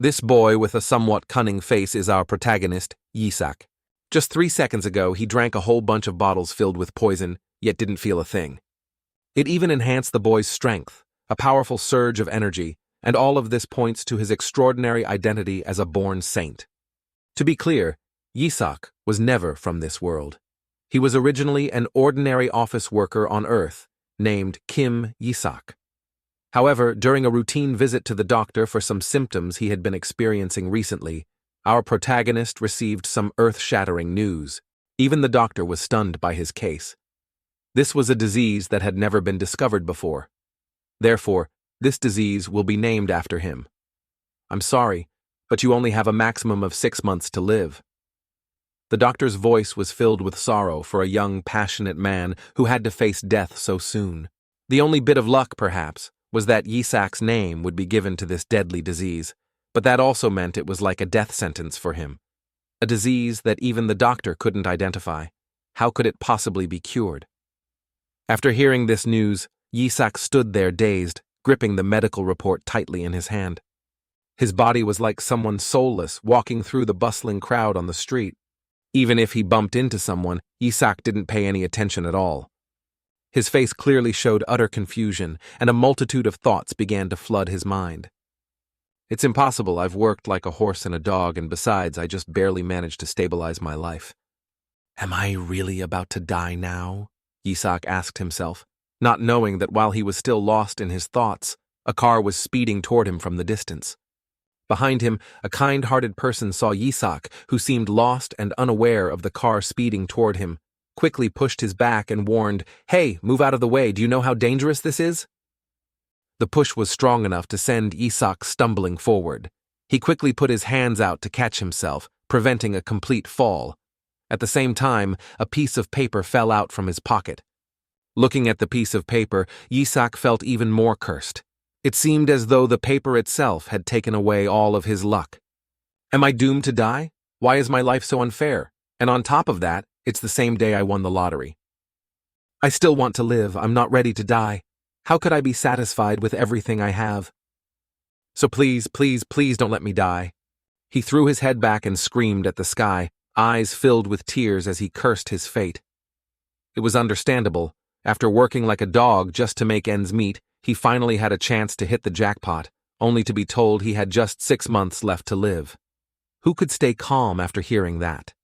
This boy with a somewhat cunning face is our protagonist, Yisak. Just 3 seconds ago, he drank a whole bunch of bottles filled with poison, yet didn't feel a thing. It even enhanced the boy's strength, a powerful surge of energy, and all of this points to his extraordinary identity as a born saint. To be clear, Yisak was never from this world. He was originally an ordinary office worker on Earth, named Kim Yisak. However, during a routine visit to the doctor for some symptoms he had been experiencing recently, our protagonist received some earth-shattering news. Even the doctor was stunned by his case. This was a disease that had never been discovered before. Therefore, this disease will be named after him. I'm sorry, but you only have a maximum of 6 months to live. The doctor's voice was filled with sorrow for a young, passionate man who had to face death so soon. The only bit of luck, perhaps, was that Yisak's name would be given to this deadly disease, but that also meant it was like a death sentence for him. A disease that even the doctor couldn't identify. How could it possibly be cured? After hearing this news, Yisak stood there dazed, gripping the medical report tightly in his hand. His body was like someone soulless walking through the bustling crowd on the street. Even if he bumped into someone, Yisak didn't pay any attention at all. His face clearly showed utter confusion, and a multitude of thoughts began to flood his mind. It's impossible. I've worked like a horse and a dog, and besides, I just barely managed to stabilize my life. Am I really about to die now? Yisak asked himself, not knowing that while he was still lost in his thoughts, a car was speeding toward him from the distance. Behind him, a kind-hearted person saw Yisak, who seemed lost and unaware of the car speeding toward him, quickly pushed his back and warned, "Hey, move out of the way, do you know how dangerous this is?" The push was strong enough to send Yisak stumbling forward. He quickly put his hands out to catch himself, preventing a complete fall. At the same time, a piece of paper fell out from his pocket. Looking at the piece of paper, Yisak felt even more cursed. It seemed as though the paper itself had taken away all of his luck. Am I doomed to die? Why is my life so unfair? And on top of that, it's the same day I won the lottery. I still want to live. I'm not ready to die. How could I be satisfied with everything I have? So please, please, please don't let me die. He threw his head back and screamed at the sky, eyes filled with tears as he cursed his fate. It was understandable. After working like a dog just to make ends meet, he finally had a chance to hit the jackpot, only to be told he had just 6 months left to live. Who could stay calm after hearing that?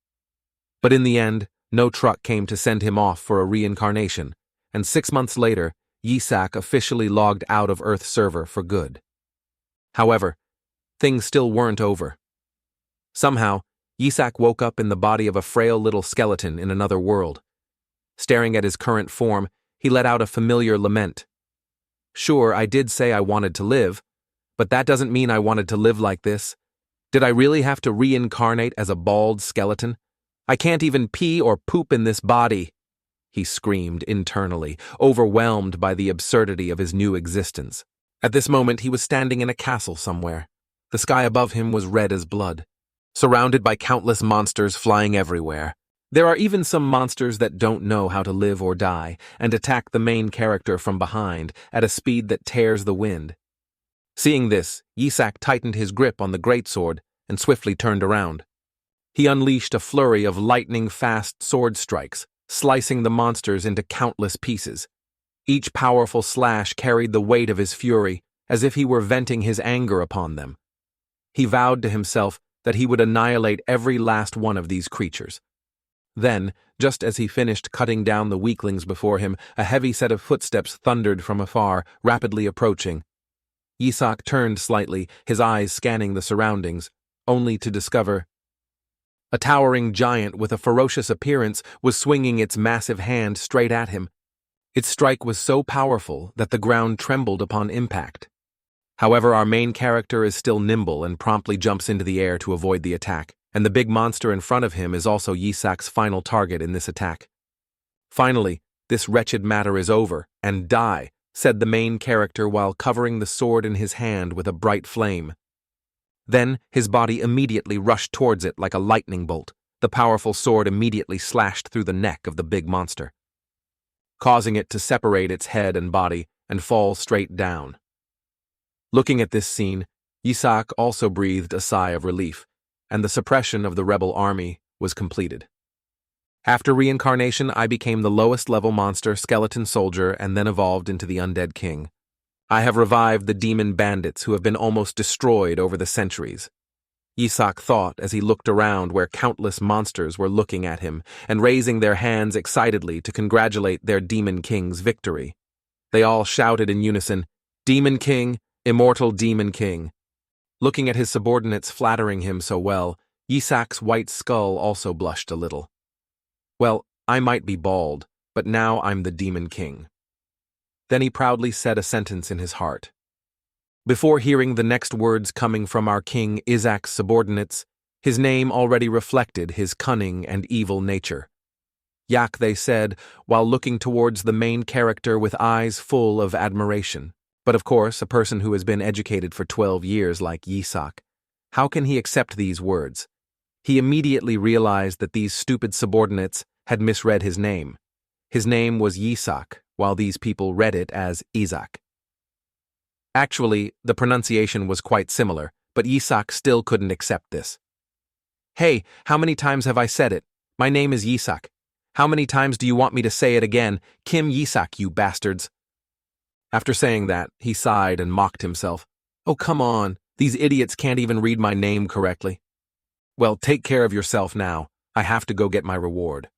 But in the end, no truck came to send him off for a reincarnation, and 6 months later, Yisak officially logged out of Earth's server for good. However, things still weren't over. Somehow, Yisak woke up in the body of a frail little skeleton in another world. Staring at his current form, he let out a familiar lament. Sure, I did say I wanted to live, but that doesn't mean I wanted to live like this. Did I really have to reincarnate as a bald skeleton? I can't even pee or poop in this body, he screamed internally, overwhelmed by the absurdity of his new existence. At this moment, he was standing in a castle somewhere. The sky above him was red as blood, surrounded by countless monsters flying everywhere. There are even some monsters that don't know how to live or die, and attack the main character from behind at a speed that tears the wind. Seeing this, Yisak tightened his grip on the greatsword and swiftly turned around. He unleashed a flurry of lightning-fast sword strikes, slicing the monsters into countless pieces. Each powerful slash carried the weight of his fury, as if he were venting his anger upon them. He vowed to himself that he would annihilate every last one of these creatures. Then, just as he finished cutting down the weaklings before him, a heavy set of footsteps thundered from afar, rapidly approaching. Yisak turned slightly, his eyes scanning the surroundings, only to discover a towering giant with a ferocious appearance was swinging its massive hand straight at him. Its strike was so powerful that the ground trembled upon impact. However, our main character is still nimble and promptly jumps into the air to avoid the attack, and the big monster in front of him is also Yisak's final target in this attack. Finally, this wretched matter is over, and die, said the main character while covering the sword in his hand with a bright flame. Then, his body immediately rushed towards it like a lightning bolt. The powerful sword immediately slashed through the neck of the big monster, causing it to separate its head and body and fall straight down. Looking at this scene, Yisak also breathed a sigh of relief, and the suppression of the rebel army was completed. After reincarnation, I became the lowest level monster, skeleton soldier, and then evolved into the undead king. I have revived the demon bandits who have been almost destroyed over the centuries. Yisak thought as he looked around where countless monsters were looking at him and raising their hands excitedly to congratulate their demon king's victory. They all shouted in unison, "Demon King, immortal Demon King." Looking at his subordinates flattering him so well, Yisak's white skull also blushed a little. Well, I might be bald, but now I'm the Demon King. Then he proudly said a sentence in his heart. Before hearing the next words coming from our king Yisak's subordinates, his name already reflected his cunning and evil nature. Yak, they said, while looking towards the main character with eyes full of admiration. But of course, a person who has been educated for 12 years like Yisak, how can he accept these words? He immediately realized that these stupid subordinates had misread his name. His name was Yisak, while these people read it as Yisak. Actually, the pronunciation was quite similar, but Yisak still couldn't accept this. "Hey, how many times have I said it? My name is Yisak. How many times do you want me to say it again? Kim Yisak, you bastards." After saying that, he sighed and mocked himself. "Oh, come on, these idiots can't even read my name correctly." "Well, take care of yourself now. I have to go get my reward.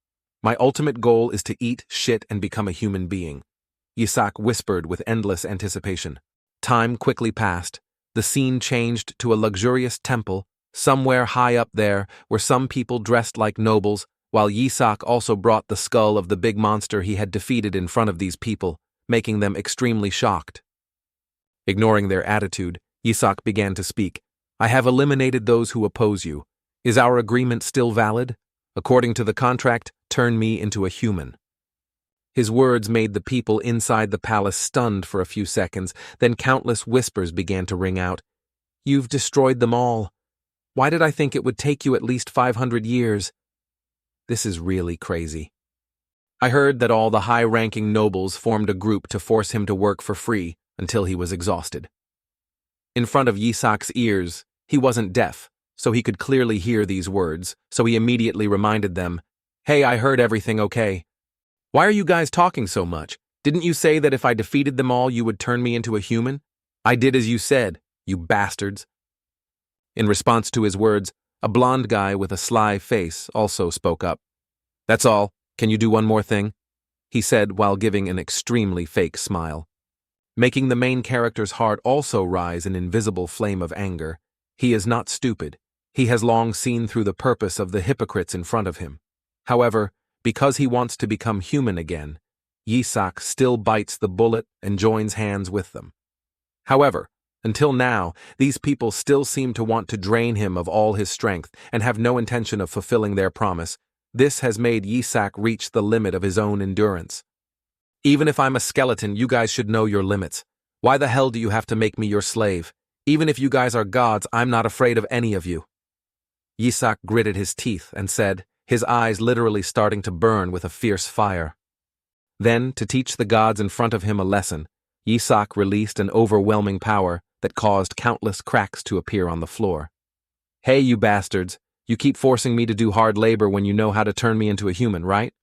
My ultimate goal is to eat, shit, and become a human being," Yisak whispered with endless anticipation. Time quickly passed. The scene changed to a luxurious temple, somewhere high up there, where some people dressed like nobles, while Yisak also brought the skull of the big monster he had defeated in front of these people, making them extremely shocked. Ignoring their attitude, Yisak began to speak. "I have eliminated those who oppose you. Is our agreement still valid? According to the contract, turn me into a human." His words made the people inside the palace stunned for a few seconds, then countless whispers began to ring out. "You've destroyed them all. Why did I think it would take you at least 500 years? This is really crazy. I heard that all the high-ranking nobles formed a group to force him to work for free until he was exhausted." In front of Yisak's ears, he wasn't deaf, so he could clearly hear these words, so he immediately reminded them, "Hey, I heard everything okay. Why are you guys talking so much? Didn't you say that if I defeated them all, you would turn me into a human? I did as you said, you bastards." In response to his words, a blonde guy with a sly face also spoke up. "That's all. Can you do one more thing?" he said while giving an extremely fake smile. Making the main character's heart also rise an invisible flame of anger. He is not stupid. He has long seen through the purpose of the hypocrites in front of him. However, because he wants to become human again, Yisak still bites the bullet and joins hands with them. However, until now, these people still seem to want to drain him of all his strength and have no intention of fulfilling their promise. This has made Yisak reach the limit of his own endurance. "Even if I'm a skeleton, you guys should know your limits. Why the hell do you have to make me your slave? Even if you guys are gods, I'm not afraid of any of you." Yisak gritted his teeth and said, his eyes literally starting to burn with a fierce fire. Then, to teach the gods in front of him a lesson, Yisak released an overwhelming power that caused countless cracks to appear on the floor. "Hey, you bastards, you keep forcing me to do hard labor when you know how to turn me into a human, right?"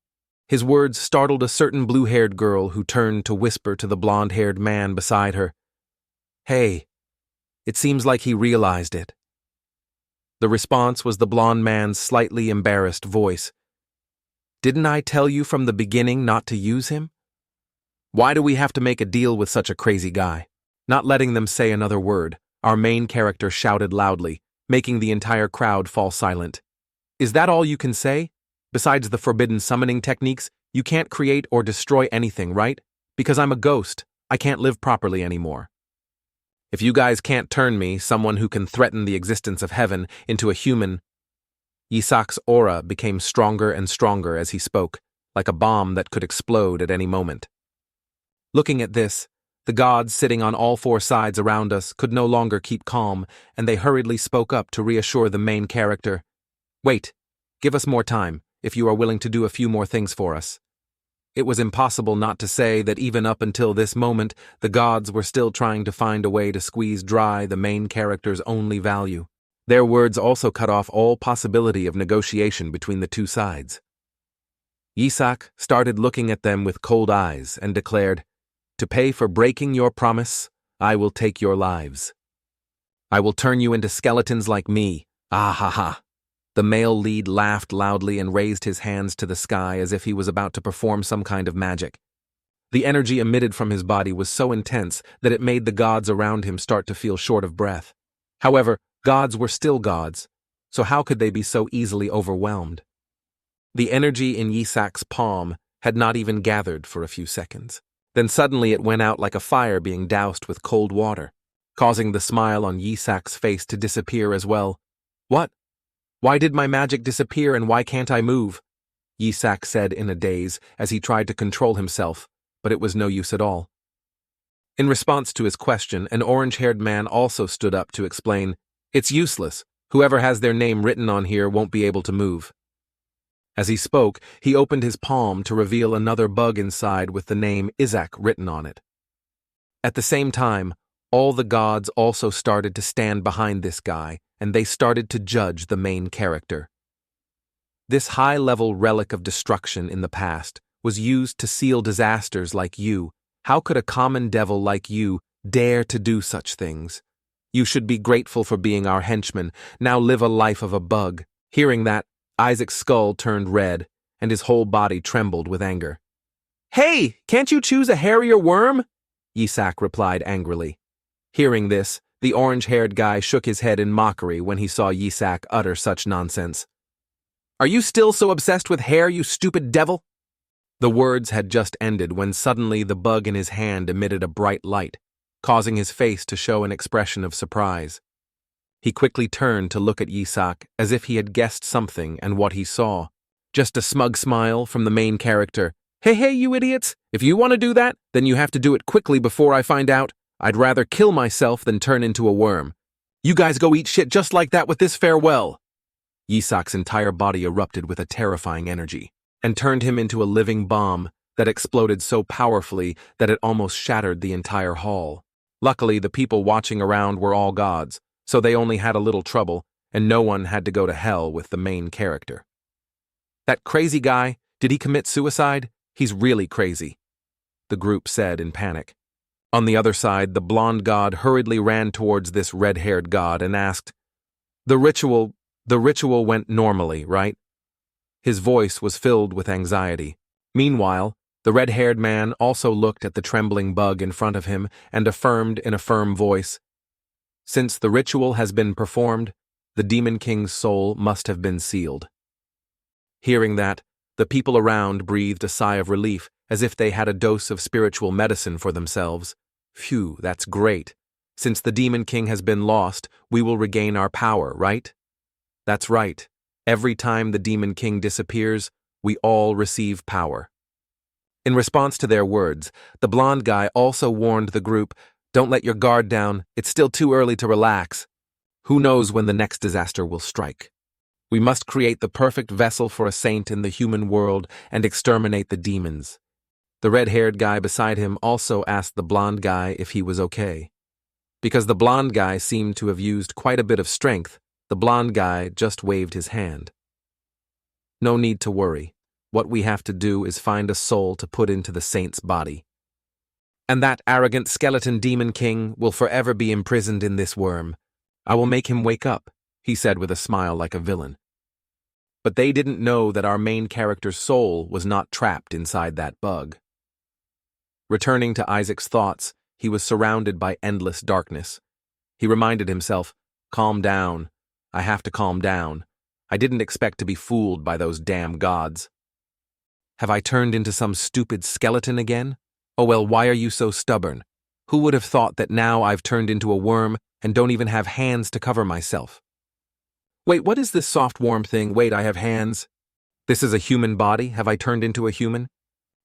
His words startled a certain blue-haired girl who turned to whisper to the blonde-haired man beside her. "Hey." It seems like he realized it. The response was the blonde man's slightly embarrassed voice. "Didn't I tell you from the beginning not to use him? Why do we have to make a deal with such a crazy guy?" Not letting them say another word, our main character shouted loudly, making the entire crowd fall silent. "Is that all you can say? Besides the forbidden summoning techniques, you can't create or destroy anything, right? Because I'm a ghost, I can't live properly anymore. If you guys can't turn me, someone who can threaten the existence of heaven, into a human..." Yisak's aura became stronger and stronger as he spoke, like a bomb that could explode at any moment. Looking at this, the gods sitting on all four sides around us could no longer keep calm, and they hurriedly spoke up to reassure the main character. "Wait, give us more time, if you are willing to do a few more things for us." It was impossible not to say that even up until this moment, the gods were still trying to find a way to squeeze dry the main character's only value. Their words also cut off all possibility of negotiation between the two sides. Yisak started looking at them with cold eyes and declared, "To pay for breaking your promise, I will take your lives. I will turn you into skeletons like me. Ah ha ha." The male lead laughed loudly and raised his hands to the sky as if he was about to perform some kind of magic. The energy emitted from his body was so intense that it made the gods around him start to feel short of breath. However, gods were still gods, so how could they be so easily overwhelmed? The energy in Yisak's palm had not even gathered for a few seconds. Then suddenly it went out like a fire being doused with cold water, causing the smile on Yisak's face to disappear as well. "What? Why did my magic disappear and why can't I move?" Yisak said in a daze as he tried to control himself, but it was no use at all. In response to his question, an orange-haired man also stood up to explain, "It's useless. Whoever has their name written on here won't be able to move." As he spoke, he opened his palm to reveal another bug inside with the name Yisak written on it. At the same time, all the gods also started to stand behind this guy, and they started to judge the main character. This high-level relic of destruction in the past was used to seal disasters like you. How could a common devil like you dare to do such things? You should be grateful for being our henchman. Now live a life of a bug. Hearing that, Isaac's skull turned red, and his whole body trembled with anger. "Hey, can't you choose a hairier worm?" Yisak replied angrily. Hearing this, the orange-haired guy shook his head in mockery when he saw Yisak utter such nonsense. "Are you still so obsessed with hair, you stupid devil?" The words had just ended when suddenly the bug in his hand emitted a bright light, causing his face to show an expression of surprise. He quickly turned to look at Yisak as if he had guessed something, and what he saw. Just a smug smile from the main character. Hey, you idiots! If you want to do that, then you have to do it quickly before I find out. I'd rather kill myself than turn into a worm. You guys go eat shit just like that with this farewell." Yisak's entire body erupted with a terrifying energy, and turned him into a living bomb that exploded so powerfully that it almost shattered the entire hall. Luckily, the people watching around were all gods, so they only had a little trouble, and no one had to go to hell with the main character. "That crazy guy, did he commit suicide? He's really crazy," the group said in panic. On the other side, the blonde god hurriedly ran towards this red-haired god and asked, The ritual went normally, right?" His voice was filled with anxiety. Meanwhile, the red-haired man also looked at the trembling bug in front of him and affirmed in a firm voice, "Since the ritual has been performed, the Demon King's soul must have been sealed." Hearing that, the people around breathed a sigh of relief, as if they had a dose of spiritual medicine for themselves. Phew, that's great. Since the Demon King has been lost, we will regain our power, right? That's right. Every time the Demon King disappears, we all receive power. In response to their words, the blonde guy also warned the group, "Don't let your guard down. It's still too early to relax. Who knows when the next disaster will strike? We must create the perfect vessel for a saint in the human world and exterminate the demons." The red-haired guy beside him also asked the blonde guy if he was okay. Because the blonde guy seemed to have used quite a bit of strength, the blonde guy just waved his hand. "No need to worry. What we have to do is find a soul to put into the saint's body. And that arrogant skeleton demon king will forever be imprisoned in this worm. I will make him wake up," he said with a smile like a villain. But they didn't know that our main character's soul was not trapped inside that bug. Returning to Isaac's thoughts, he was surrounded by endless darkness. He reminded himself, "Calm down. I have to calm down. I didn't expect to be fooled by those damn gods. Have I turned into some stupid skeleton again? Oh well, why are you so stubborn? Who would have thought that now I've turned into a worm and don't even have hands to cover myself? Wait, what is this soft warm thing? Wait, I have hands. This is a human body? Have I turned into a human?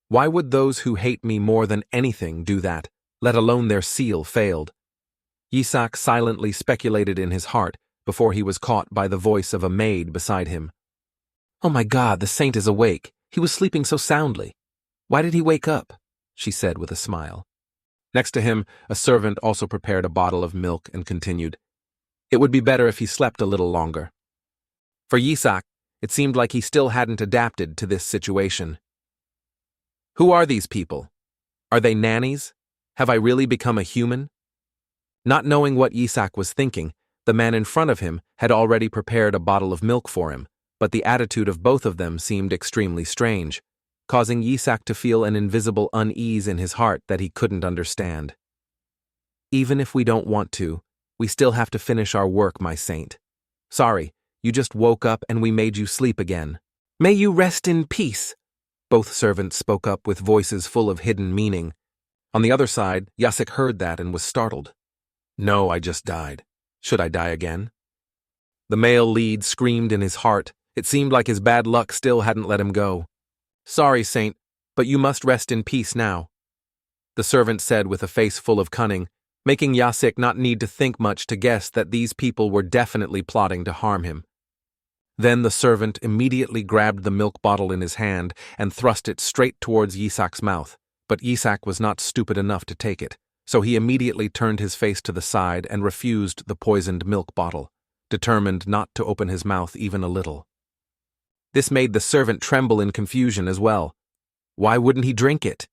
Why would those who hate me more than anything do that, let alone their seal failed?" Yisak silently speculated in his heart before he was caught by the voice of a maid beside him. "Oh my God, the saint is awake. He was sleeping so soundly." Why did he wake up? She said with a smile. Next to him, a servant also prepared a bottle of milk and continued, It would be better if he slept a little longer. For Yisak, it seemed like he still hadn't adapted to this situation. Who are these people? Are they nannies? Have I really become a human? Not knowing what Yisak was thinking, the man in front of him had already prepared a bottle of milk for him, but the attitude of both of them seemed extremely strange, causing Yisak to feel an invisible unease in his heart that he couldn't understand. Even if we don't want to, we still have to finish our work, my saint. Sorry, you just woke up and we made you sleep again. May you rest in peace. Both servants spoke up with voices full of hidden meaning. On the other side, Yisak heard that and was startled. No, I just died. Should I die again? The male lead screamed in his heart. It seemed like his bad luck still hadn't let him go. Sorry, Saint, but you must rest in peace now, the servant said with a face full of cunning, making Yisak not need to think much to guess that these people were definitely plotting to harm him. Then the servant immediately grabbed the milk bottle in his hand and thrust it straight towards Yisak's mouth, but Yisak was not stupid enough to take it, so he immediately turned his face to the side and refused the poisoned milk bottle, determined not to open his mouth even a little. This made the servant tremble in confusion as well. Why wouldn't he drink it?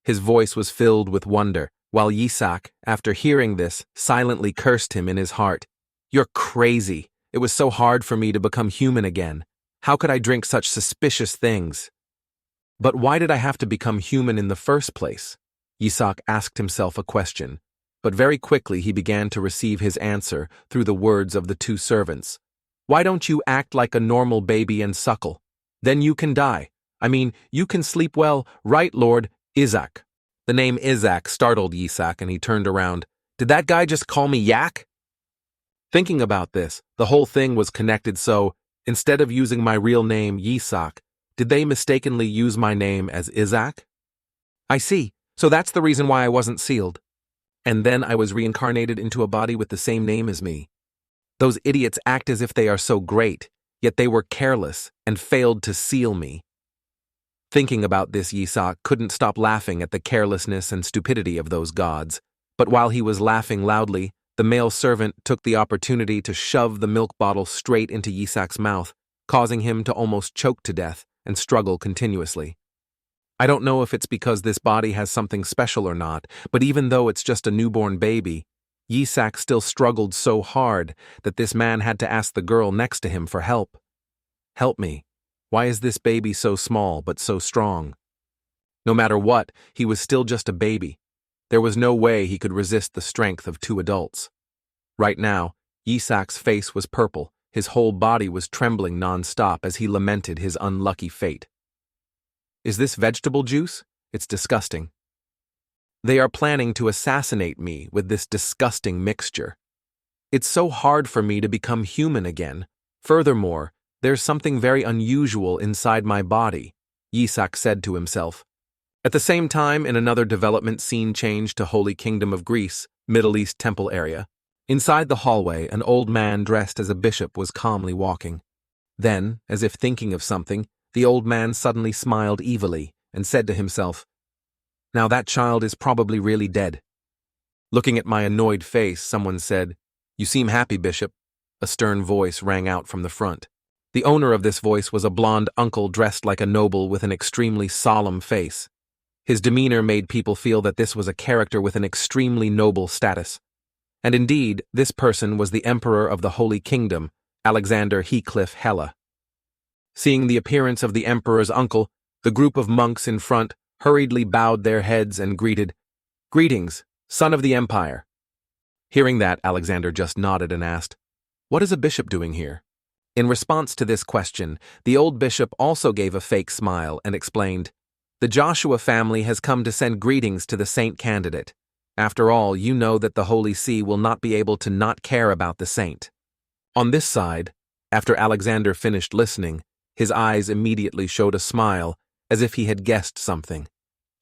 His voice was filled with wonder, while Yisak, after hearing this, silently cursed him in his heart. You're crazy. It was so hard for me to become human again. How could I drink such suspicious things? But why did I have to become human in the first place? Yisak asked himself a question, but very quickly he began to receive his answer through the words of the two servants. Why don't you act like a normal baby and suckle? Then you can die. I mean, you can sleep well, right, Lord Yisak? The name Yisak startled Yisak and he turned around. Did that guy just call me Yak? Thinking about this, the whole thing was connected, so, instead of using my real name, Yisak, did they mistakenly use my name as Yisak? I see, so that's the reason why I wasn't sealed. And then I was reincarnated into a body with the same name as me. Those idiots act as if they are so great, yet they were careless and failed to seal me. Thinking about this, Yisak couldn't stop laughing at the carelessness and stupidity of those gods, but while he was laughing loudly, the male servant took the opportunity to shove the milk bottle straight into Yisak's mouth, causing him to almost choke to death and struggle continuously. I don't know if it's because this body has something special or not, but even though it's just a newborn baby, Yisak still struggled so hard that this man had to ask the girl next to him for help. Help me. Why is this baby so small but so strong? No matter what, he was still just a baby. There was no way he could resist the strength of two adults. Right now, Yisak's face was purple, his whole body was trembling non-stop as he lamented his unlucky fate. Is this vegetable juice? It's disgusting. They are planning to assassinate me with this disgusting mixture. It's so hard for me to become human again. Furthermore, there's something very unusual inside my body, Yisak said to himself. At the same time, in another development scene changed to Holy Kingdom of Greece, Middle East temple area. Inside the hallway, an old man dressed as a bishop was calmly walking. Then, as if thinking of something, the old man suddenly smiled evilly and said to himself, Now that child is probably really dead. Looking at my annoyed face, someone said, You seem happy, Bishop. A stern voice rang out from the front. The owner of this voice was a blond uncle dressed like a noble with an extremely solemn face. His demeanor made people feel that this was a character with an extremely noble status. And indeed, this person was the emperor of the Holy Kingdom, Alexander Heathcliff Hella. Seeing the appearance of the emperor's uncle, the group of monks in front hurriedly bowed their heads and greeted, Greetings, son of the empire. Hearing that, Alexander just nodded and asked, What is a bishop doing here? In response to this question, the old bishop also gave a fake smile and explained, The Joshua family has come to send greetings to the saint candidate. After all, you know that the Holy See will not be able to not care about the saint. On this side, after Alexander finished listening, his eyes immediately showed a smile, as if he had guessed something.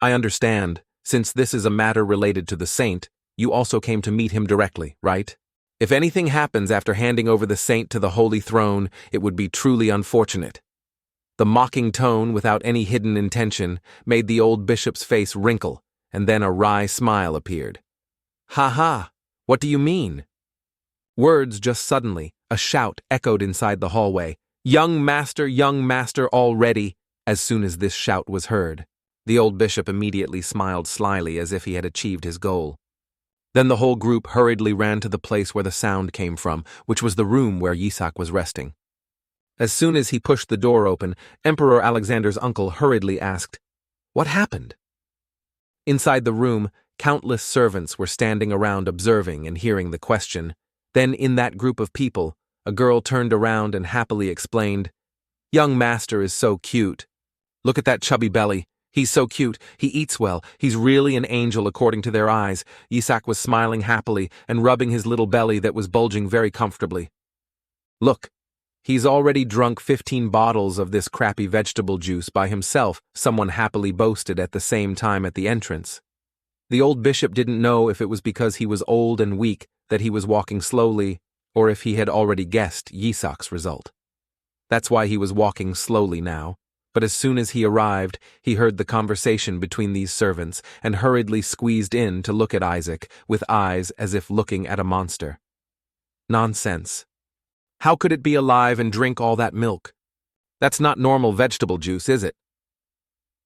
I understand, since this is a matter related to the saint, you also came to meet him directly, right? If anything happens after handing over the saint to the Holy Throne, it would be truly unfortunate. The mocking tone, without any hidden intention, made the old bishop's face wrinkle, and then a wry smile appeared. "Ha ha! What do you mean?" Words just suddenly, a shout echoed inside the hallway. Young master already!" As soon as this shout was heard, the old bishop immediately smiled slyly as if he had achieved his goal. Then the whole group hurriedly ran to the place where the sound came from, which was the room where Yisak was resting. As soon as he pushed the door open, Emperor Alexander's uncle hurriedly asked, "What happened?" Inside the room, countless servants were standing around observing and hearing the question. Then in that group of people, a girl turned around and happily explained, "Young master is so cute. Look at that chubby belly. He's so cute. He eats well. He's really an angel according to their eyes." Yisak was smiling happily and rubbing his little belly that was bulging very comfortably. "Look, he's already drunk 15 bottles of this crappy vegetable juice by himself," someone happily boasted at the same time at the entrance. The old bishop didn't know if it was because he was old and weak that he was walking slowly, or if he had already guessed Yisak's result. That's why he was walking slowly now, but as soon as he arrived, he heard the conversation between these servants and hurriedly squeezed in to look at Isaac with eyes as if looking at a monster. Nonsense. How could it be alive and drink all that milk? That's not normal vegetable juice, is it?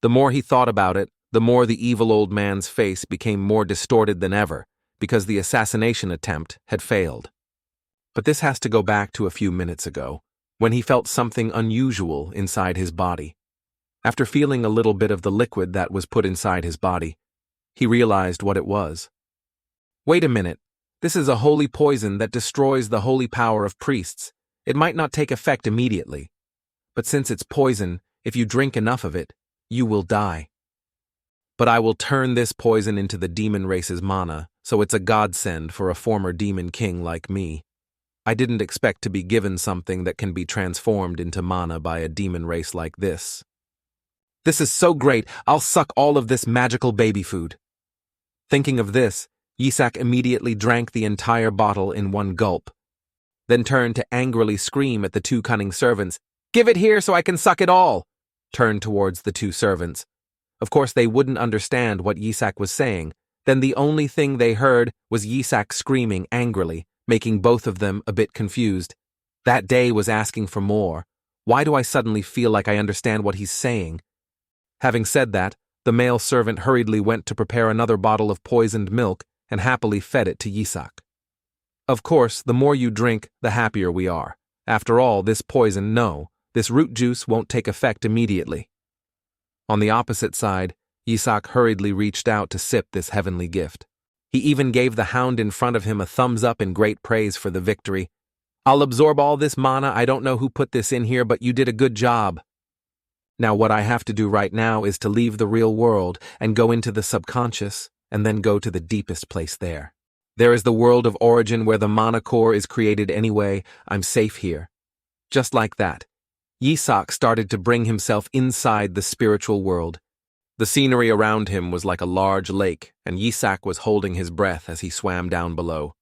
The more he thought about it, the more the evil old man's face became more distorted than ever, because the assassination attempt had failed. But this has to go back to a few minutes ago, when he felt something unusual inside his body. After feeling a little bit of the liquid that was put inside his body, he realized what it was. Wait a minute, this is a holy poison that destroys the holy power of priests. It might not take effect immediately, but since it's poison, if you drink enough of it, you will die. But I will turn this poison into the demon race's mana, so it's a godsend for a former demon king like me. I didn't expect to be given something that can be transformed into mana by a demon race like this. This is so great, I'll suck all of this magical baby food. Thinking of this, Yisak immediately drank the entire bottle in one gulp, then turned to angrily scream at the two cunning servants, "Give it here so I can suck it all!" Turned towards the two servants. Of course, they wouldn't understand what Yisak was saying. Then the only thing they heard was Yisak screaming angrily, making both of them a bit confused. That day was asking for more. Why do I suddenly feel like I understand what he's saying? Having said that, the male servant hurriedly went to prepare another bottle of poisoned milk and happily fed it to Yisak. Of course, the more you drink, the happier we are. After all, this root juice won't take effect immediately. On the opposite side, Yisak hurriedly reached out to sip this heavenly gift. He even gave the hound in front of him a thumbs up in great praise for the victory. "I'll absorb all this mana. I don't know who put this in here, but you did a good job. Now what I have to do right now is to leave the real world and go into the subconscious, and then go to the deepest place there. There is the world of origin where the mana core is created anyway. I'm safe here." Just like that, Yisak started to bring himself inside the spiritual world. The scenery around him was like a large lake, and Yisak was holding his breath as he swam down below.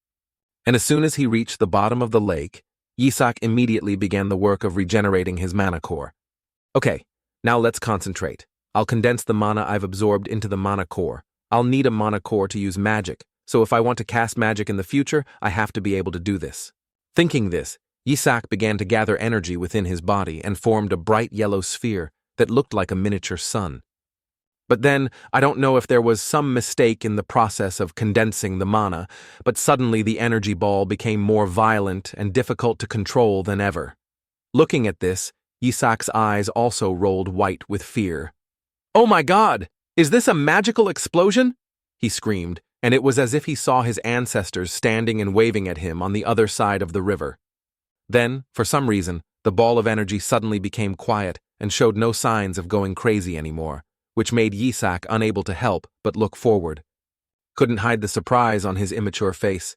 And as soon as he reached the bottom of the lake, Yisak immediately began the work of regenerating his mana core. Okay, now let's concentrate. I'll condense the mana I've absorbed into the mana core. I'll need a mana core to use magic, so if I want to cast magic in the future, I have to be able to do this. Thinking this, Yisak began to gather energy within his body and formed a bright yellow sphere that looked like a miniature sun. But then, I don't know if there was some mistake in the process of condensing the mana, but suddenly the energy ball became more violent and difficult to control than ever. Looking at this, Yisak's eyes also rolled white with fear. "Oh my God! Is this a magical explosion?" he screamed, and it was as if he saw his ancestors standing and waving at him on the other side of the river. Then, for some reason, the ball of energy suddenly became quiet and showed no signs of going crazy anymore, which made Yisak unable to help but look forward. Couldn't hide the surprise on his immature face.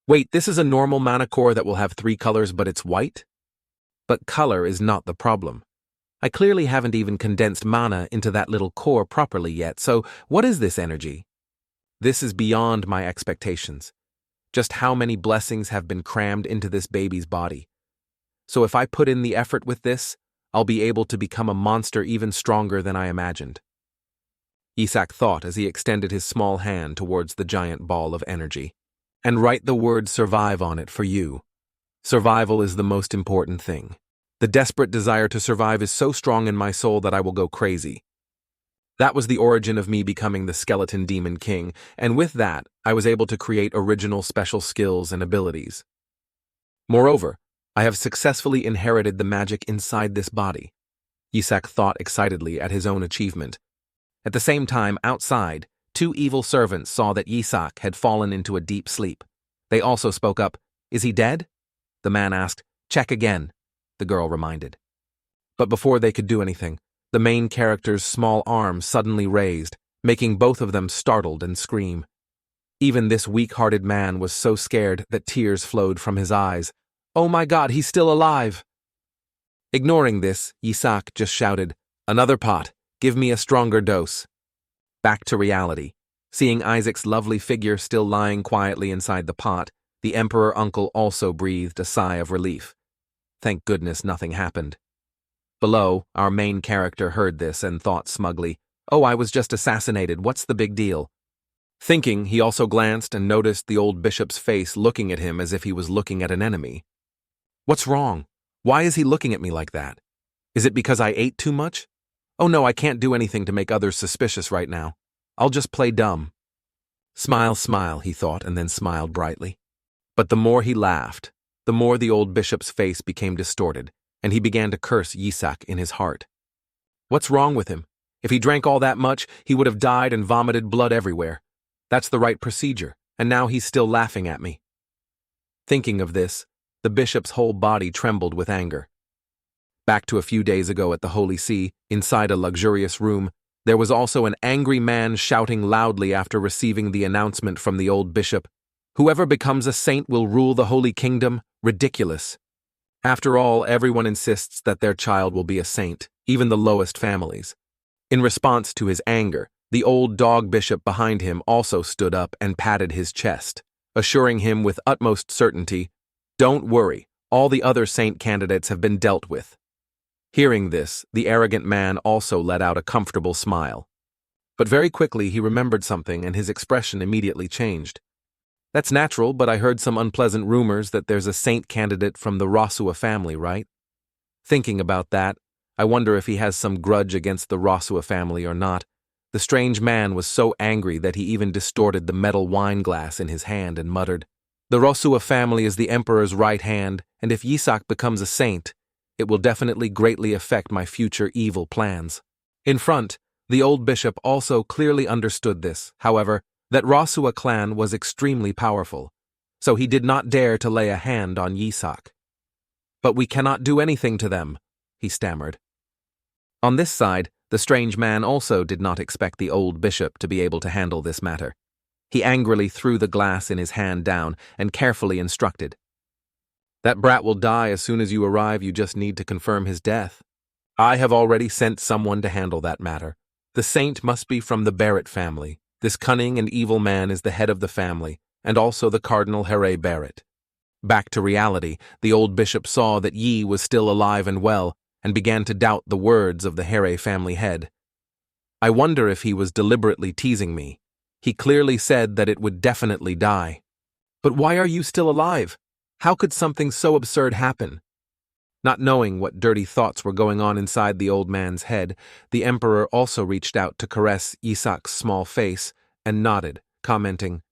Wait, this is a normal mana core that will have 3 colors, but it's white? But color is not the problem. I clearly haven't even condensed mana into that little core properly yet, so what is this energy? This is beyond my expectations. Just how many blessings have been crammed into this baby's body. So if I put in the effort with this, I'll be able to become a monster even stronger than I imagined. Yisak thought as he extended his small hand towards the giant ball of energy. And write the word survive on it for you. Survival is the most important thing. The desperate desire to survive is so strong in my soul that I will go crazy. That was the origin of me becoming the Skeleton Demon King, and with that, I was able to create original special skills and abilities. Moreover, I have successfully inherited the magic inside this body. Yisak thought excitedly at his own achievement. At the same time, outside, 2 evil servants saw that Yisak had fallen into a deep sleep. They also spoke up. Is he dead? The man asked. Check again, the girl reminded. But before they could do anything, the main character's small arm suddenly raised, making both of them startled and scream. Even this weak-hearted man was so scared that tears flowed from his eyes. Oh my God, he's still alive! Ignoring this, Yisak just shouted, Another pot, give me a stronger dose. Back to reality. Seeing Isaac's lovely figure still lying quietly inside the pot, the Emperor Uncle also breathed a sigh of relief. Thank goodness nothing happened. Below, our main character heard this and thought smugly, Oh, I was just assassinated, what's the big deal? Thinking, he also glanced and noticed the old bishop's face looking at him as if he was looking at an enemy. What's wrong? Why is he looking at me like that? Is it because I ate too much? Oh no, I can't do anything to make others suspicious right now. I'll just play dumb. Smile, smile, he thought, and then smiled brightly. But the more he laughed, the more the old bishop's face became distorted, and he began to curse Yisak in his heart. What's wrong with him? If he drank all that much, he would have died and vomited blood everywhere. That's the right procedure, and now he's still laughing at me. Thinking of this, the bishop's whole body trembled with anger. Back to a few days ago at the Holy See, inside a luxurious room, there was also an angry man shouting loudly after receiving the announcement from the old bishop, Whoever becomes a saint will rule the Holy Kingdom. Ridiculous. After all, everyone insists that their child will be a saint, even the lowest families. In response to his anger, the old dog bishop behind him also stood up and patted his chest, assuring him with utmost certainty, Don't worry, all the other saint candidates have been dealt with. Hearing this, the arrogant man also let out a comfortable smile. But very quickly he remembered something and his expression immediately changed. That's natural, but I heard some unpleasant rumors that there's a saint candidate from the Rosua family, right? Thinking about that, I wonder if he has some grudge against the Rosua family or not. The strange man was so angry that he even distorted the metal wine glass in his hand and muttered, The Rosua family is the emperor's right hand, and if Yisak becomes a saint, it will definitely greatly affect my future evil plans. In front, the old bishop also clearly understood this, however, that Rosua clan was extremely powerful, so he did not dare to lay a hand on Yisak. But we cannot do anything to them, he stammered. On this side, the strange man also did not expect the old bishop to be able to handle this matter. He angrily threw the glass in his hand down and carefully instructed. That brat will die as soon as you arrive, you just need to confirm his death. I have already sent someone to handle that matter. The saint must be from the Barrett family. This cunning and evil man is the head of the family, and also the Cardinal Here Barrett. Back to reality, the old bishop saw that Yi was still alive and well, and began to doubt the words of the Here family head. I wonder if he was deliberately teasing me. He clearly said that it would definitely die. But why are you still alive? How could something so absurd happen? Not knowing what dirty thoughts were going on inside the old man's head, the emperor also reached out to caress Yisak's small face and nodded, commenting,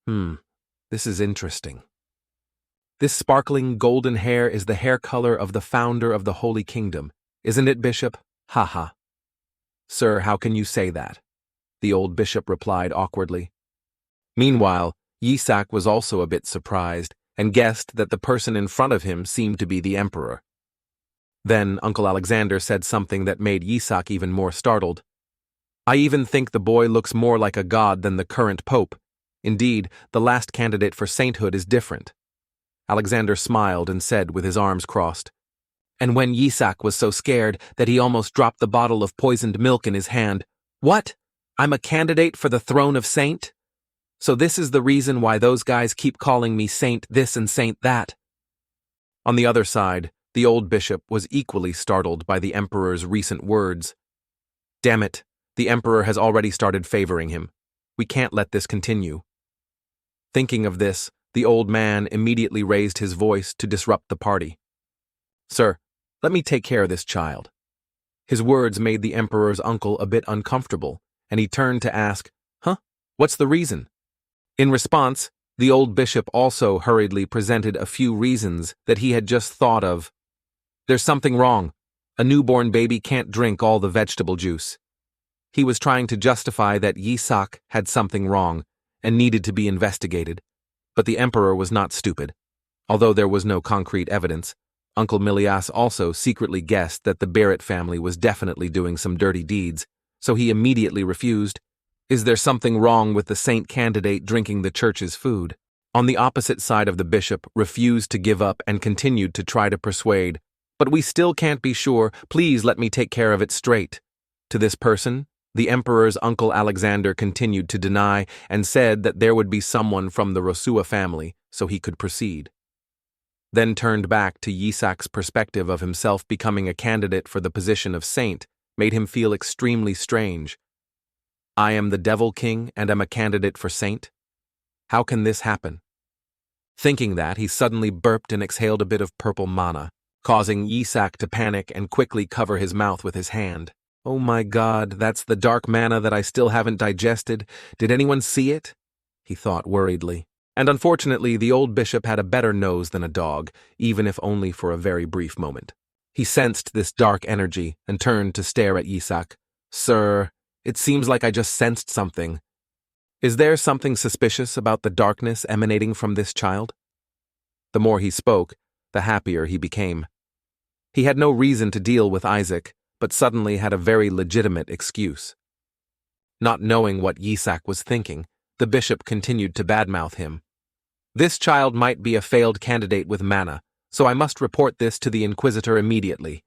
This is interesting. This sparkling golden hair is the hair color of the founder of the Holy Kingdom, isn't it, Bishop? Ha. Sir, how can you say that? The old bishop replied awkwardly. Meanwhile, Yisak was also a bit surprised and guessed that the person in front of him seemed to be the emperor. Then Uncle Alexander said something that made Yisak even more startled. I even think the boy looks more like a god than the current pope. Indeed, the last candidate for sainthood is different. Alexander smiled and said with his arms crossed, And when Yisak was so scared that he almost dropped the bottle of poisoned milk in his hand, What? I'm a candidate for the throne of saint? So this is the reason why those guys keep calling me saint this and saint that. On the other side, The old bishop was equally startled by the emperor's recent words. Damn it, the emperor has already started favoring him. We can't let this continue. Thinking of this, the old man immediately raised his voice to disrupt the party. Sir, let me take care of this child. His words made the emperor's uncle a bit uncomfortable, and he turned to ask, What's the reason? In response, the old bishop also hurriedly presented a few reasons that he had just thought of. There's something wrong. A newborn baby can't drink all the vegetable juice. He was trying to justify that Yisak had something wrong and needed to be investigated, but the emperor was not stupid. Although there was no concrete evidence, Uncle Milias also secretly guessed that the Barrett family was definitely doing some dirty deeds, so he immediately refused. Is there something wrong with the saint candidate drinking the church's food? On the opposite side of the bishop refused to give up and continued to try to persuade, but we still can't be sure, please let me take care of it straight. To this person, the emperor's uncle Alexander continued to deny and said that there would be someone from the Rosua family so he could proceed. Then turned back to Yisak's perspective of himself becoming a candidate for the position of saint, made him feel extremely strange. I am the Devil King and am a candidate for saint? How can this happen? Thinking that, he suddenly burped and exhaled a bit of purple mana, causing Yisak to panic and quickly cover his mouth with his hand. Oh my God, that's the dark mana that I still haven't digested. Did anyone see it? He thought worriedly. And unfortunately, the old bishop had a better nose than a dog, even if only for a very brief moment. He sensed this dark energy and turned to stare at Yisak. Sir, it seems like I just sensed something. Is there something suspicious about the darkness emanating from this child? The more he spoke, the happier he became. He had no reason to deal with Isaac, but suddenly had a very legitimate excuse. Not knowing what Yisak was thinking, the bishop continued to badmouth him. This child might be a failed candidate with mana, so I must report this to the Inquisitor immediately.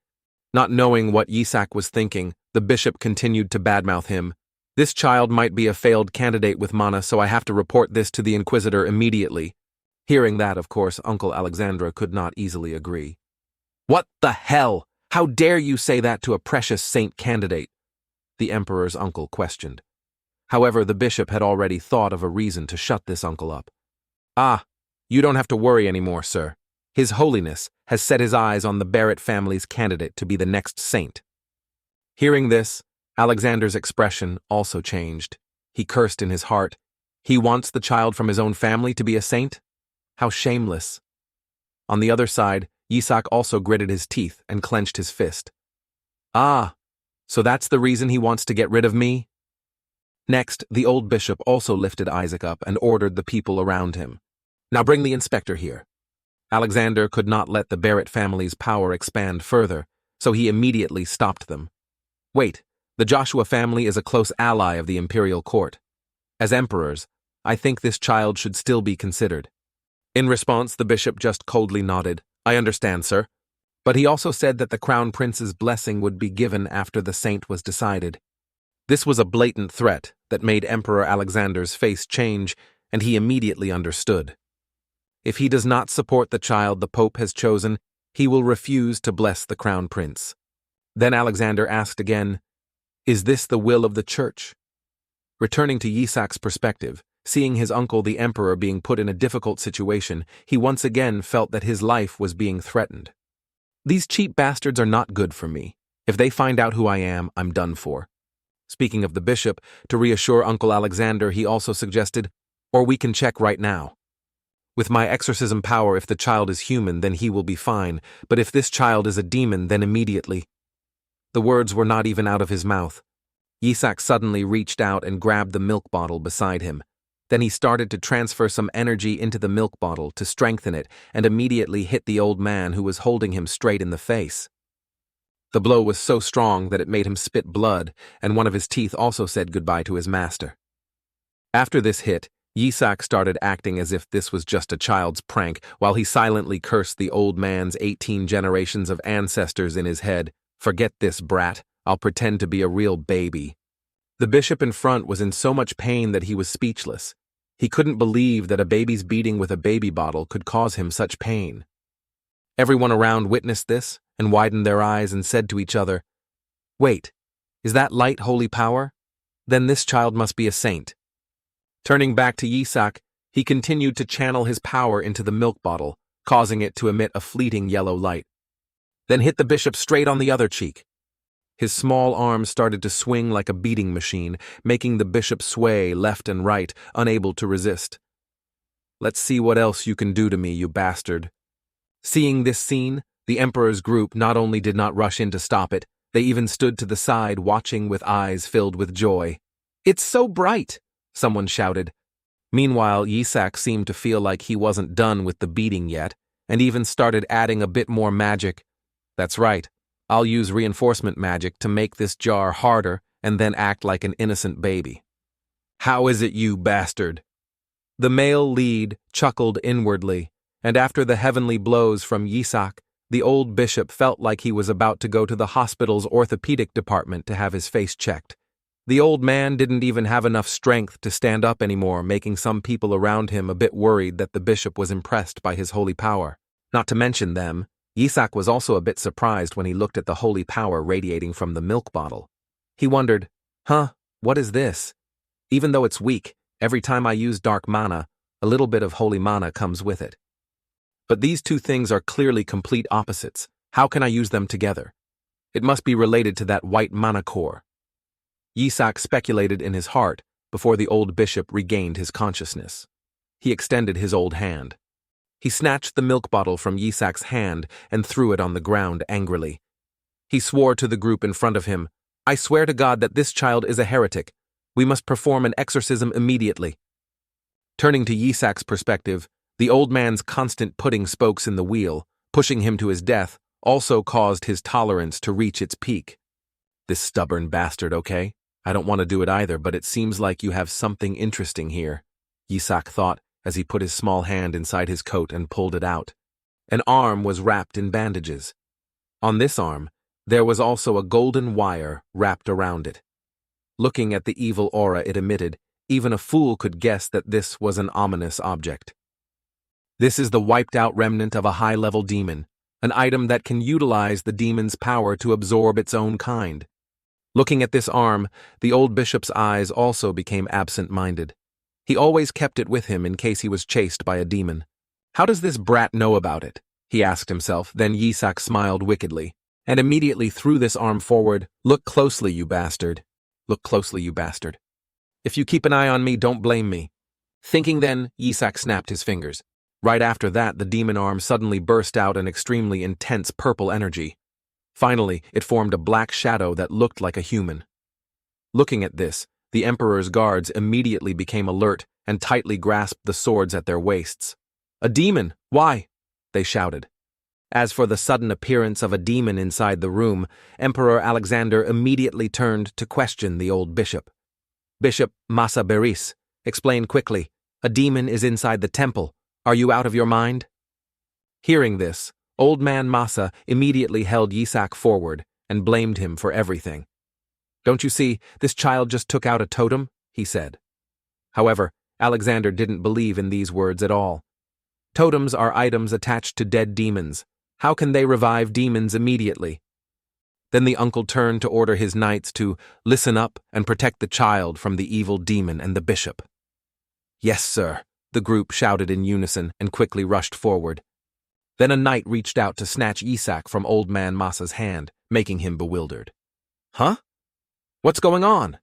Not knowing what Yisak was thinking, the bishop continued to badmouth him. This child might be a failed candidate with mana, so I have to report this to the Inquisitor immediately. Hearing that, of course, Uncle Alexandra could not easily agree. What the hell? How dare you say that to a precious saint candidate? The emperor's uncle questioned. However, the bishop had already thought of a reason to shut this uncle up. Ah, you don't have to worry anymore, sir. His Holiness has set his eyes on the Barrett family's candidate to be the next saint. Hearing this, Alexander's expression also changed. He cursed in his heart. He wants the child from his own family to be a saint? How shameless. On the other side, Yisak also gritted his teeth and clenched his fist. Ah, so that's the reason he wants to get rid of me? Next, the old bishop also lifted Isaac up and ordered the people around him. Now bring the inspector here. Alexander could not let the Barrett family's power expand further, so he immediately stopped them. Wait, the Joshua family is a close ally of the imperial court. As emperors, I think this child should still be considered. In response, the bishop just coldly nodded. I understand, sir. But he also said that the crown prince's blessing would be given after the saint was decided. This was a blatant threat that made Emperor Alexander's face change, and he immediately understood. If he does not support the child the Pope has chosen, he will refuse to bless the crown prince. Then Alexander asked again, Is this the will of the church? Returning to Yisak's perspective, seeing his uncle the emperor being put in a difficult situation, he once again felt that his life was being threatened. These cheap bastards are not good for me. If they find out who I am, I'm done for. Speaking of the bishop, to reassure Uncle Alexander, he also suggested, or we can check right now. With my exorcism power, if the child is human, then he will be fine, but if this child is a demon, then immediately. The words were not even out of his mouth. Yisak suddenly reached out and grabbed the milk bottle beside him. Then he started to transfer some energy into the milk bottle to strengthen it and immediately hit the old man who was holding him straight in the face. The blow was so strong that it made him spit blood, and one of his teeth also said goodbye to his master. After this hit, Yisak started acting as if this was just a child's prank, while he silently cursed the old man's 18 generations of ancestors in his head. Forget this, brat. I'll pretend to be a real baby. The bishop in front was in so much pain that he was speechless. He couldn't believe that a baby's beating with a baby bottle could cause him such pain. Everyone around witnessed this and widened their eyes and said to each other, "Wait, is that light holy power? Then this child must be a saint." Turning back to Yisak, he continued to channel his power into the milk bottle, causing it to emit a fleeting yellow light. Then hit the bishop straight on the other cheek. His small arms started to swing like a beating machine, making the bishop sway left and right, unable to resist. "Let's see what else you can do to me, you bastard." Seeing this scene, the emperor's group not only did not rush in to stop it, they even stood to the side watching with eyes filled with joy. "It's so bright," someone shouted. Meanwhile, Yisak seemed to feel like he wasn't done with the beating yet, and even started adding a bit more magic. "That's right. I'll use reinforcement magic to make this jar harder and then act like an innocent baby." "How is it, you bastard?" The male lead chuckled inwardly, and after the heavenly blows from Yisak, the old bishop felt like he was about to go to the hospital's orthopedic department to have his face checked. The old man didn't even have enough strength to stand up anymore, making some people around him a bit worried that the bishop was impressed by his holy power. Not to mention them, Yisak was also a bit surprised when he looked at the holy power radiating from the milk bottle. He wondered, what is this? Even though it's weak, every time I use dark mana, a little bit of holy mana comes with it. But these two things are clearly complete opposites. How can I use them together? It must be related to that white mana core. Yisak speculated in his heart before the old bishop regained his consciousness. He extended his old hand. He snatched the milk bottle from Yisak's hand and threw it on the ground angrily. He swore to the group in front of him, "I swear to God that this child is a heretic. We must perform an exorcism immediately." Turning to Yisak's perspective, the old man's constant putting spokes in the wheel, pushing him to his death, also caused his tolerance to reach its peak. "This stubborn bastard, okay? I don't want to do it either, but it seems like you have something interesting here," Yisak thought as he put his small hand inside his coat and pulled it out. An arm was wrapped in bandages. On this arm, there was also a golden wire wrapped around it. Looking at the evil aura it emitted, even a fool could guess that this was an ominous object. This is the wiped-out remnant of a high-level demon, an item that can utilize the demon's power to absorb its own kind. Looking at this arm, the old bishop's eyes also became absent-minded. He always kept it with him in case he was chased by a demon. "How does this brat know about it?" he asked himself. Then Yisak smiled wickedly, and immediately threw this arm forward. "Look closely, you bastard. Look closely, you bastard. If you keep an eye on me, don't blame me." Thinking then, Yisak snapped his fingers. Right after that, the demon arm suddenly burst out an extremely intense purple energy. Finally, it formed a black shadow that looked like a human. Looking at this, the emperor's guards immediately became alert and tightly grasped the swords at their waists. "A demon! Why?" they shouted. As for the sudden appearance of a demon inside the room, Emperor Alexander immediately turned to question the old bishop. "Bishop Masa Beris, explain quickly. A demon is inside the temple. Are you out of your mind?" Hearing this, old man Masa immediately held Yisak forward and blamed him for everything. "Don't you see, this child just took out a totem?" he said. However, Alexander didn't believe in these words at all. Totems are items attached to dead demons. How can they revive demons immediately? Then the uncle turned to order his knights to listen up and protect the child from the evil demon and the bishop. "Yes, sir," the group shouted in unison and quickly rushed forward. Then a knight reached out to snatch Yisak from old man Masa's hand, making him bewildered. "Huh? What's going on?"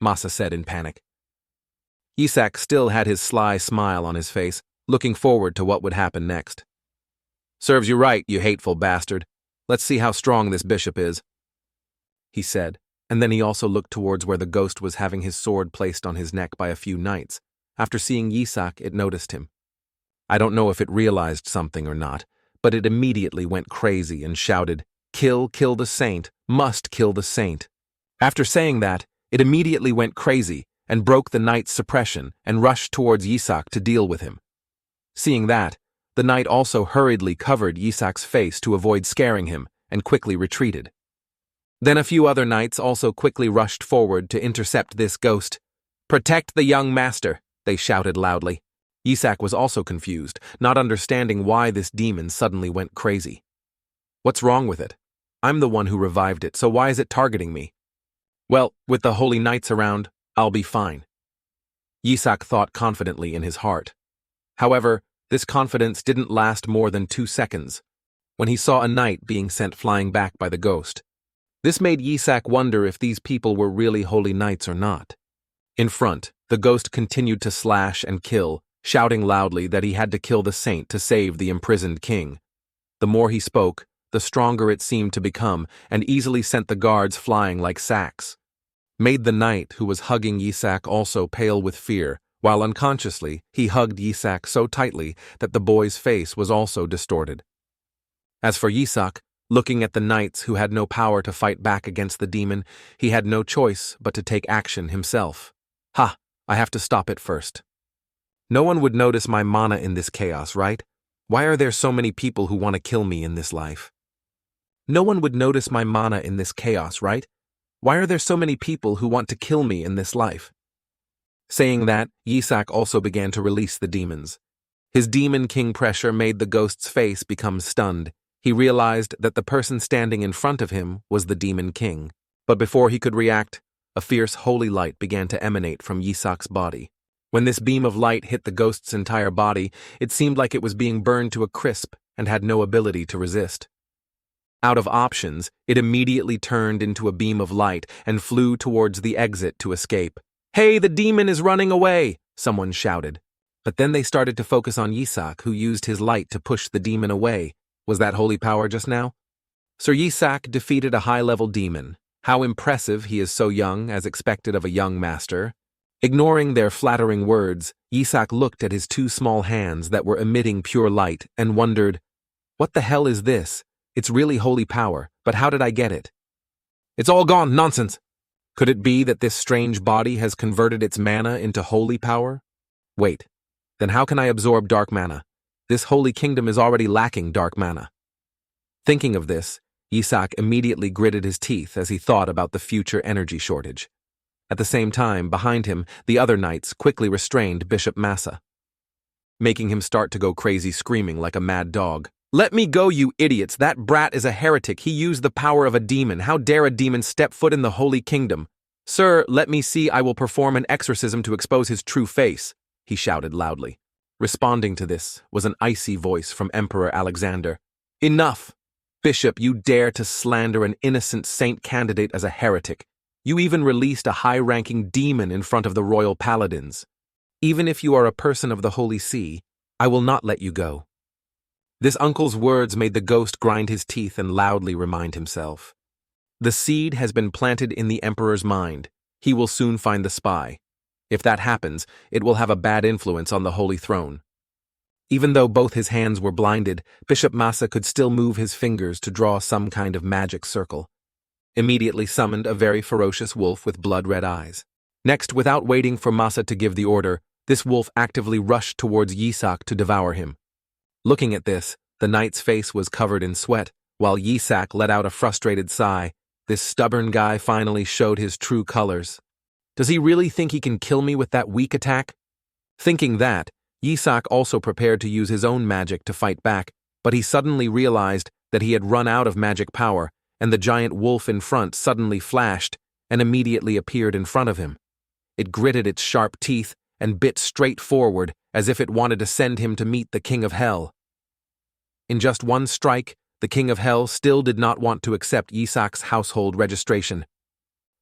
Masa said in panic. Yisak still had his sly smile on his face, looking forward to what would happen next. "Serves you right, you hateful bastard. Let's see how strong this bishop is," he said, and then he also looked towards where the ghost was having his sword placed on his neck by a few knights. After seeing Yisak, it noticed him. I don't know if it realized something or not, but it immediately went crazy and shouted, kill the saint, must kill the saint." After saying that, it immediately went crazy and broke the knight's suppression and rushed towards Yisak to deal with him. Seeing that, the knight also hurriedly covered Yisak's face to avoid scaring him and quickly retreated. Then a few other knights also quickly rushed forward to intercept this ghost. "Protect the young master," they shouted loudly. Yisak was also confused, not understanding why this demon suddenly went crazy. What's wrong with it? I'm the one who revived it, so why is it targeting me? Well, with the holy knights around, I'll be fine. Yisak thought confidently in his heart. However, this confidence didn't last more than 2 seconds, when he saw a knight being sent flying back by the ghost. This made Yisak wonder if these people were really holy knights or not. In front, the ghost continued to slash and kill, shouting loudly that he had to kill the saint to save the imprisoned king. The more he spoke, the stronger it seemed to become, and easily sent the guards flying like sacks. Made the knight who was hugging Yisak also pale with fear, while unconsciously he hugged Yisak so tightly that the boy's face was also distorted. As for Yisak, looking at the knights who had no power to fight back against the demon, he had no choice but to take action himself. Ha! I have to stop it first. No one would notice my mana in this chaos, right? Why are there so many people who want to kill me in this life? No one would notice my mana in this chaos, right? Why are there so many people who want to kill me in this life? Saying that, Yisak also began to release the demons. His demon king pressure made the ghost's face become stunned. He realized that the person standing in front of him was the demon king. But before he could react, a fierce holy light began to emanate from Yisak's body. When this beam of light hit the ghost's entire body, it seemed like it was being burned to a crisp and had no ability to resist. Out of options, it immediately turned into a beam of light and flew towards the exit to escape. "Hey, the demon is running away!" someone shouted. But then they started to focus on Yisak, who used his light to push the demon away. Was that holy power just now? Sir Yisak defeated a high-level demon. How impressive he is so young, as expected of a young master. Ignoring their flattering words, Yisak looked at his 2 small hands that were emitting pure light and wondered, what the hell is this? It's really holy power, but how did I get it? It's all gone, nonsense! Could it be that this strange body has converted its mana into holy power? Wait, then how can I absorb dark mana? This holy kingdom is already lacking dark mana. Thinking of this, Yisak immediately gritted his teeth as he thought about the future energy shortage. At the same time, behind him, the other knights quickly restrained Bishop Massa, making him start to go crazy, screaming like a mad dog. "Let me go, you idiots! That brat is a heretic. He used the power of a demon. How dare a demon step foot in the holy kingdom? Sir, let me see. I will perform an exorcism to expose his true face," he shouted loudly. Responding to this was an icy voice from Emperor Alexander. "Enough! Bishop, you dare to slander an innocent saint candidate as a heretic. You even released a high-ranking demon in front of the royal paladins. Even if you are a person of the Holy See, I will not let you go." This uncle's words made the ghost grind his teeth and loudly remind himself. The seed has been planted in the emperor's mind. He will soon find the spy. If that happens, it will have a bad influence on the holy throne. Even though both his hands were blinded, Bishop Massa could still move his fingers to draw some kind of magic circle. Immediately summoned a very ferocious wolf with blood-red eyes. Next, without waiting for Massa to give the order, this wolf actively rushed towards Yisak to devour him. Looking at this, the knight's face was covered in sweat, while Yisak let out a frustrated sigh. This stubborn guy finally showed his true colors. Does he really think he can kill me with that weak attack? Thinking that, Yisak also prepared to use his own magic to fight back, but he suddenly realized that he had run out of magic power, and the giant wolf in front suddenly flashed and immediately appeared in front of him. It gritted its sharp teeth and bit straight forward as if it wanted to send him to meet the King of Hell. In just one strike, the King of Hell still did not want to accept Yisak's household registration.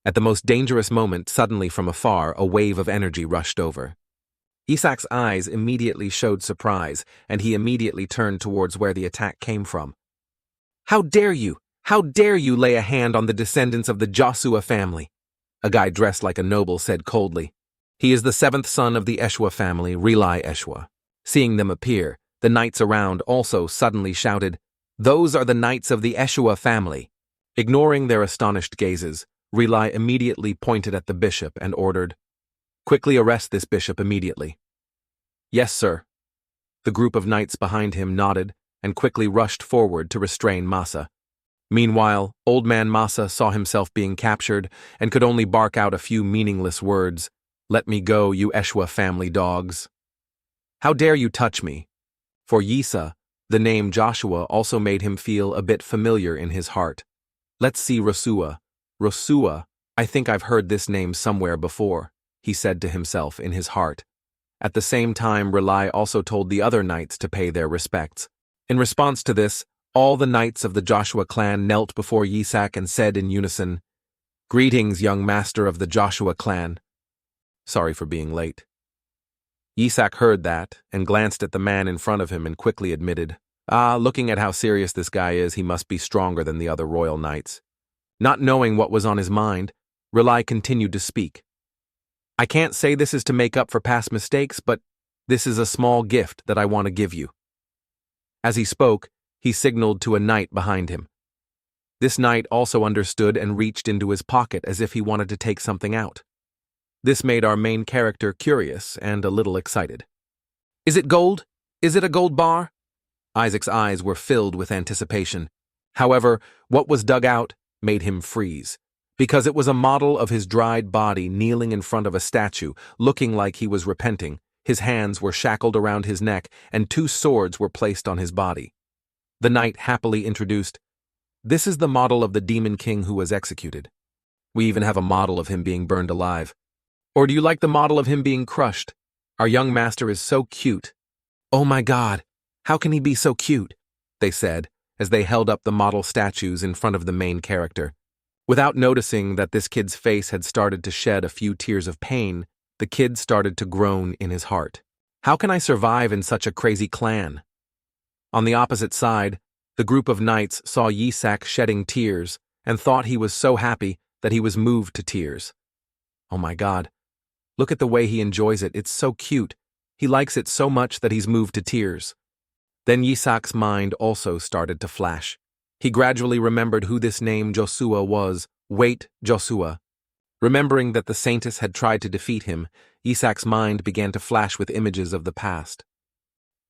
At the most dangerous moment, suddenly from afar, a wave of energy rushed over. Yisak's eyes immediately showed surprise, and he immediately turned towards where the attack came from. "How dare you! How dare you lay a hand on the descendants of the Joshua family?" A guy dressed like a noble said coldly. "He is the 7th son of the Eshwa family, Relai Eshwa." Seeing them appear, the knights around also suddenly shouted, "Those are the knights of the Eshwa family." Ignoring their astonished gazes, Relai immediately pointed at the bishop and ordered, "Quickly arrest this bishop immediately." "Yes, sir." The group of knights behind him nodded and quickly rushed forward to restrain Massa. Meanwhile, Old Man Massa saw himself being captured and could only bark out a few meaningless words. "Let me go, you Eshwa family dogs." How dare you touch me? For Yisak, the name Joshua also made him feel a bit familiar in his heart. Let's see Rosua. Rosua, I think I've heard this name somewhere before, he said to himself in his heart. At the same time, Rely also told the other knights to pay their respects. In response to this, all the knights of the Joshua clan knelt before Yisak and said in unison, "Greetings, young master of the Joshua clan. Sorry for being late." Yisak heard that and glanced at the man in front of him and quickly admitted, looking at how serious this guy is, he must be stronger than the other royal knights. Not knowing what was on his mind, Rely continued to speak. "I can't say this is to make up for past mistakes, but this is a small gift that I want to give you." As he spoke, he signaled to a knight behind him. This knight also understood and reached into his pocket as if he wanted to take something out. This made our main character curious and a little excited. "Is it gold? Is it a gold bar?" Isaac's eyes were filled with anticipation. However, what was dug out made him freeze, because it was a model of his dried body kneeling in front of a statue, looking like he was repenting. His hands were shackled around his neck, and 2 swords were placed on his body. The knight happily introduced, "This is the model of the demon king who was executed. We even have a model of him being burned alive. Or do you like the model of him being crushed? Our young master is so cute." "Oh my God, how can he be so cute?" they said, as they held up the model statues in front of the main character. Without noticing that this kid's face had started to shed a few tears of pain, the kid started to groan in his heart. How can I survive in such a crazy clan? On the opposite side, the group of knights saw Yisak shedding tears and thought he was so happy that he was moved to tears. Oh my God, look at the way he enjoys it, it's so cute. He likes it so much that he's moved to tears. Then Yisak's mind also started to flash. He gradually remembered who this name Joshua was. Wait, Joshua. Remembering that the Saintess had tried to defeat him, Yisak's mind began to flash with images of the past.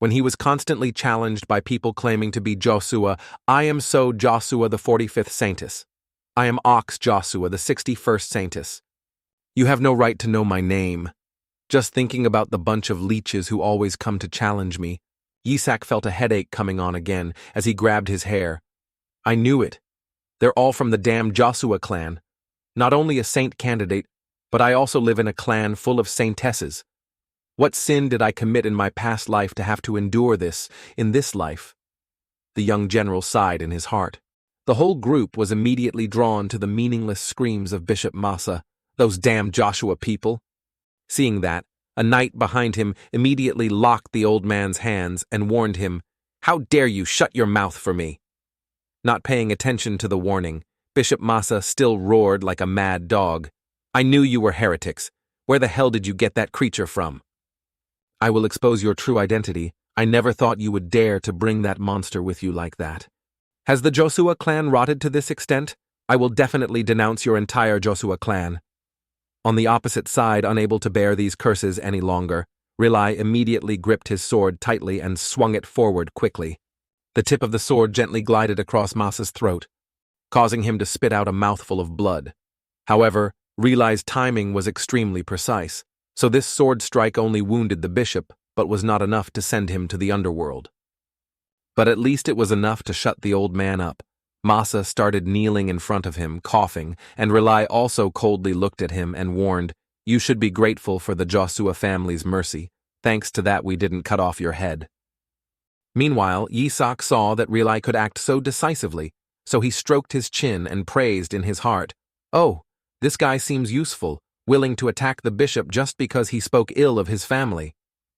When he was constantly challenged by people claiming to be Joshua, "I am so Joshua the 45th Saintess. I am Ox Joshua the 61st Saintess. You have no right to know my name." Just thinking about the bunch of leeches who always come to challenge me, Yisak felt a headache coming on again as he grabbed his hair. I knew it. They're all from the damn Joshua clan. Not only a saint candidate, but I also live in a clan full of saintesses. What sin did I commit in my past life to have to endure this in this life? The young general sighed in his heart. The whole group was immediately drawn to the meaningless screams of Bishop Massa, those damn Joshua people. Seeing that, a knight behind him immediately locked the old man's hands and warned him, "How dare you shut your mouth for me?" Not paying attention to the warning, Bishop Massa still roared like a mad dog. "I knew you were heretics. Where the hell did you get that creature from? I will expose your true identity. I never thought you would dare to bring that monster with you like that. Has the Joshua clan rotted to this extent? I will definitely denounce your entire Joshua clan." On the opposite side, unable to bear these curses any longer, Rely immediately gripped his sword tightly and swung it forward quickly. The tip of the sword gently glided across Massa's throat, causing him to spit out a mouthful of blood. However, Relay's timing was extremely precise, so this sword strike only wounded the bishop, but was not enough to send him to the underworld. But at least it was enough to shut the old man up. Massa started kneeling in front of him, coughing, and Rely also coldly looked at him and warned, "You should be grateful for the Joshua family's mercy. Thanks to that we didn't cut off your head." Meanwhile, Yisak saw that Rely could act so decisively, so he stroked his chin and praised in his heart, "Oh, this guy seems useful, willing to attack the bishop just because he spoke ill of his family.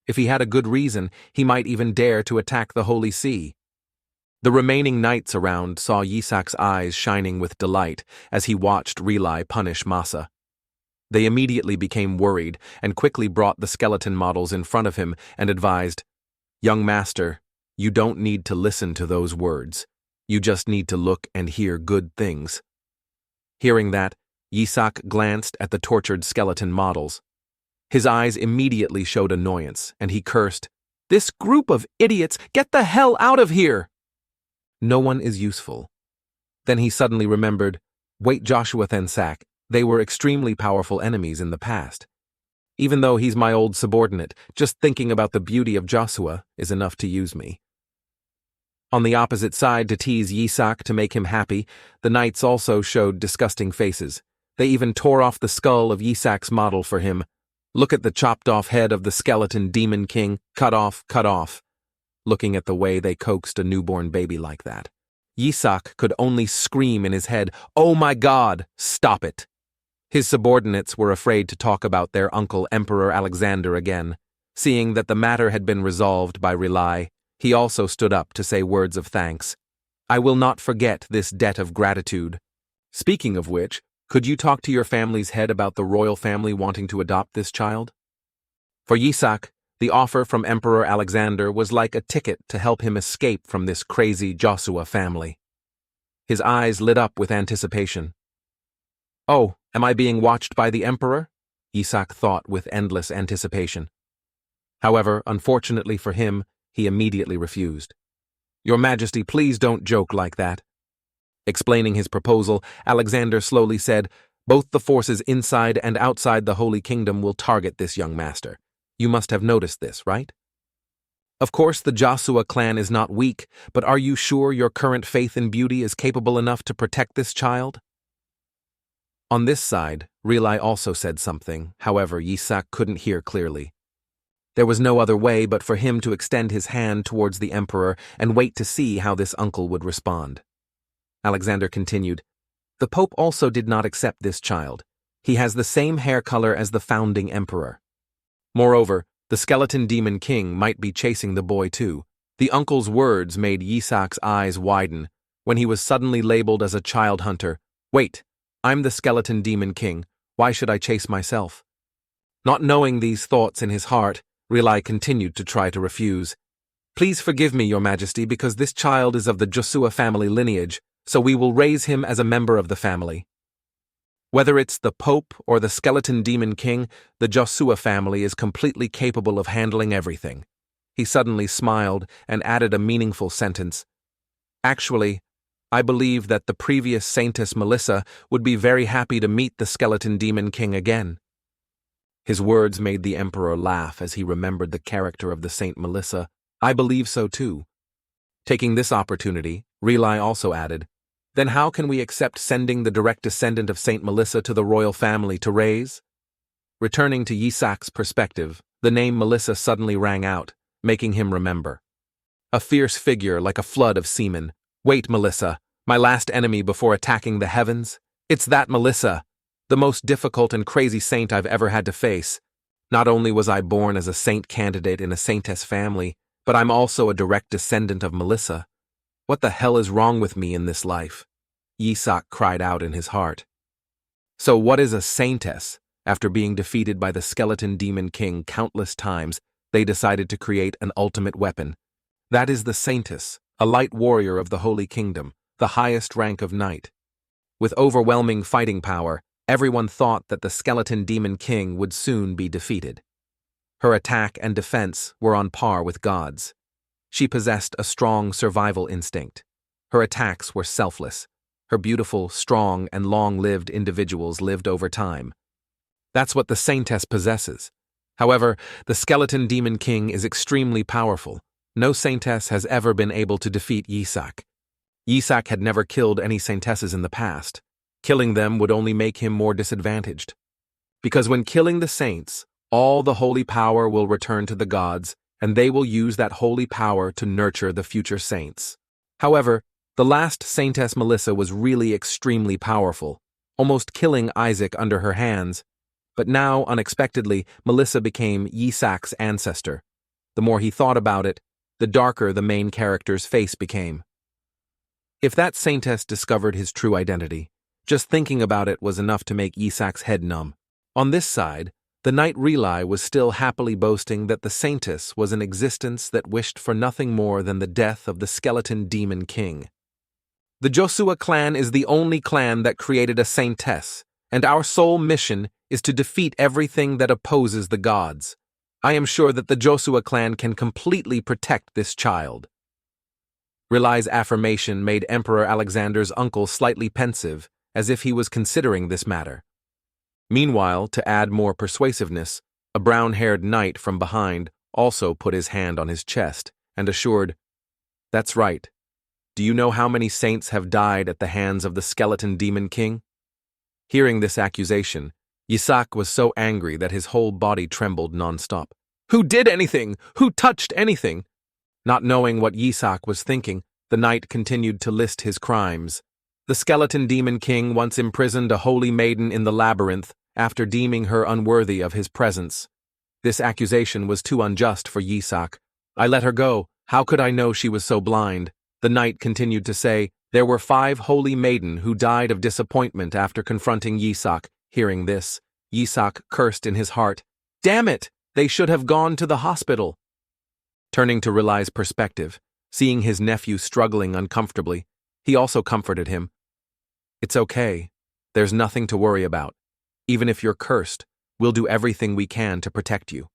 If he had a good reason, he might even dare to attack the Holy See." The remaining knights around saw Yisak's eyes shining with delight as he watched Rely punish Massa. They immediately became worried and quickly brought the skeleton models in front of him and advised, "Young master, you don't need to listen to those words. You just need to look and hear good things." Hearing that, Yisak glanced at the tortured skeleton models. His eyes immediately showed annoyance, and he cursed, "This group of idiots, get the hell out of here!" No one is useful. Then he suddenly remembered, wait, Joshua Thensak, they were extremely powerful enemies in the past. Even though he's my old subordinate, just thinking about the beauty of Joshua is enough to use me. On the opposite side, to tease Yisak to make him happy, the knights also showed disgusting faces. They even tore off the skull of Yisak's model for him. Look at the chopped-off head of the skeleton demon king, cut off, cut off. Looking at the way they coaxed a newborn baby like that. Yisak could only scream in his head, "Oh my God, stop it!" His subordinates were afraid to talk about their uncle Emperor Alexander again. Seeing that the matter had been resolved by Rely, he also stood up to say words of thanks. "I will not forget this debt of gratitude. Speaking of which, could you talk to your family's head about the royal family wanting to adopt this child?" For Yisak, the offer from Emperor Alexander was like a ticket to help him escape from this crazy Joshua family. His eyes lit up with anticipation. "Oh, am I being watched by the Emperor?" Yisak thought with endless anticipation. However, unfortunately for him, he immediately refused. "Your Majesty, please don't joke like that." Explaining his proposal, Alexander slowly said, "Both the forces inside and outside the Holy Kingdom will target this young master. You must have noticed this, right? Of course, the Joshua clan is not weak, but are you sure your current faith in beauty is capable enough to protect this child?" On this side, Rely also said something, however, Yisak couldn't hear clearly. There was no other way but for him to extend his hand towards the Emperor and wait to see how this uncle would respond. Alexander continued, "The Pope also did not accept this child. He has the same hair color as the founding emperor. Moreover, the skeleton demon king might be chasing the boy too." The uncle's words made Yisak's eyes widen when he was suddenly labeled as a child hunter. "Wait, I'm the skeleton demon king. Why should I chase myself?" Not knowing these thoughts in his heart, Rely continued to try to refuse. "Please forgive me, Your Majesty, because this child is of the Joshua family lineage, so we will raise him as a member of the family. Whether it's the Pope or the skeleton demon king, the Joshua family is completely capable of handling everything." He suddenly smiled and added a meaningful sentence. "Actually, I believe that the previous Saintess Melissa would be very happy to meet the skeleton demon king again." His words made the Emperor laugh as he remembered the character of the Saint Melissa. "I believe so too." Taking this opportunity, Rely also added, "Then how can we accept sending the direct descendant of Saint Melissa to the royal family to raise?" Returning to Yisak's perspective, the name Melissa suddenly rang out, making him remember. A fierce figure like a flood of semen. "Wait, Melissa, my last enemy before attacking the heavens? It's that Melissa, the most difficult and crazy saint I've ever had to face. Not only was I born as a saint candidate in a saintess family, but I'm also a direct descendant of Melissa. What the hell is wrong with me in this life?" Yisak cried out in his heart. So what is a saintess? After being defeated by the skeleton demon king countless times, they decided to create an ultimate weapon. That is the saintess, a light warrior of the Holy Kingdom, the highest rank of knight. With overwhelming fighting power, everyone thought that the skeleton demon king would soon be defeated. Her attack and defense were on par with gods. She possessed a strong survival instinct. Her attacks were selfless. Her beautiful, strong, and long-lived individuals lived over time. That's what the saintess possesses. However, the skeleton demon king is extremely powerful. No saintess has ever been able to defeat Yisak. Yisak had never killed any saintesses in the past. Killing them would only make him more disadvantaged. Because when killing the saints, all the holy power will return to the gods, and they will use that holy power to nurture the future saints. However, the last Saintess Melissa was really extremely powerful, almost killing Isaac under her hands. But now, unexpectedly, Melissa became Yisak's ancestor. The more he thought about it, the darker the main character's face became. If that saintess discovered his true identity, just thinking about it was enough to make Yisak's head numb. On this side, the knight Rely was still happily boasting that the saintess was an existence that wished for nothing more than the death of the skeleton demon king. The Joshua clan is the only clan that created a saintess, and our sole mission is to defeat everything that opposes the gods. I am sure that the Joshua clan can completely protect this child. Rely's affirmation made Emperor Alexander's uncle slightly pensive, as if he was considering this matter. Meanwhile, to add more persuasiveness, A brown-haired knight from behind also put his hand on his chest and assured, "That's right. Do you know how many saints have died at the hands of the skeleton demon king?" Hearing this accusation, Yisak was so angry that his whole body trembled nonstop. "Who did anything? Who touched anything?" Not knowing what Yisak was thinking, the knight continued to list his crimes. The skeleton demon king once imprisoned a holy maiden in the labyrinth after deeming her unworthy of his presence. This accusation was too unjust for Yisak. "I let her go. How could I know she was so blind?" The knight continued to say, "There were 5 holy maiden who died of disappointment after confronting Yisak." Hearing this, Yisak cursed in his heart, "Damn it! They should have gone to the hospital." Turning to Rilai's perspective, seeing his nephew struggling uncomfortably, he also comforted him. "It's okay. There's nothing to worry about. Even if you're cursed, we'll do everything we can to protect you."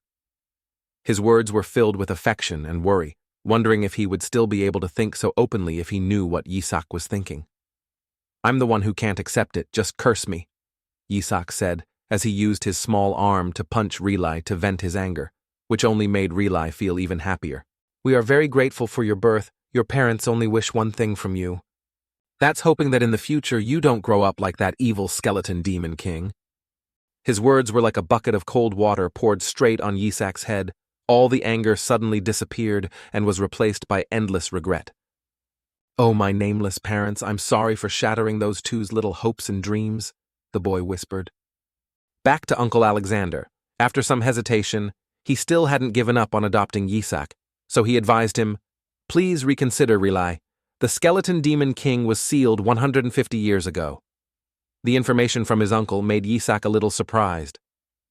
His words were filled with affection and worry, wondering if he would still be able to think so openly if he knew what Yisak was thinking. "I'm the one who can't accept it, just curse me," Yisak said, as he used his small arm to punch Rilai to vent his anger, which only made Rilai feel even happier. "We are very grateful for your birth. Your parents only wish one thing from you. That's hoping that in the future you don't grow up like that evil skeleton demon king." His words were like a bucket of cold water poured straight on Yisak's head. All the anger suddenly disappeared and was replaced by endless regret. "Oh, my nameless parents, I'm sorry for shattering those two's little hopes and dreams," the boy whispered. Back to Uncle Alexander. After some hesitation, he still hadn't given up on adopting Yisak, so he advised him, "Please reconsider, Rilai. The skeleton demon king was sealed 150 years ago." The information from his uncle made Yisak a little surprised.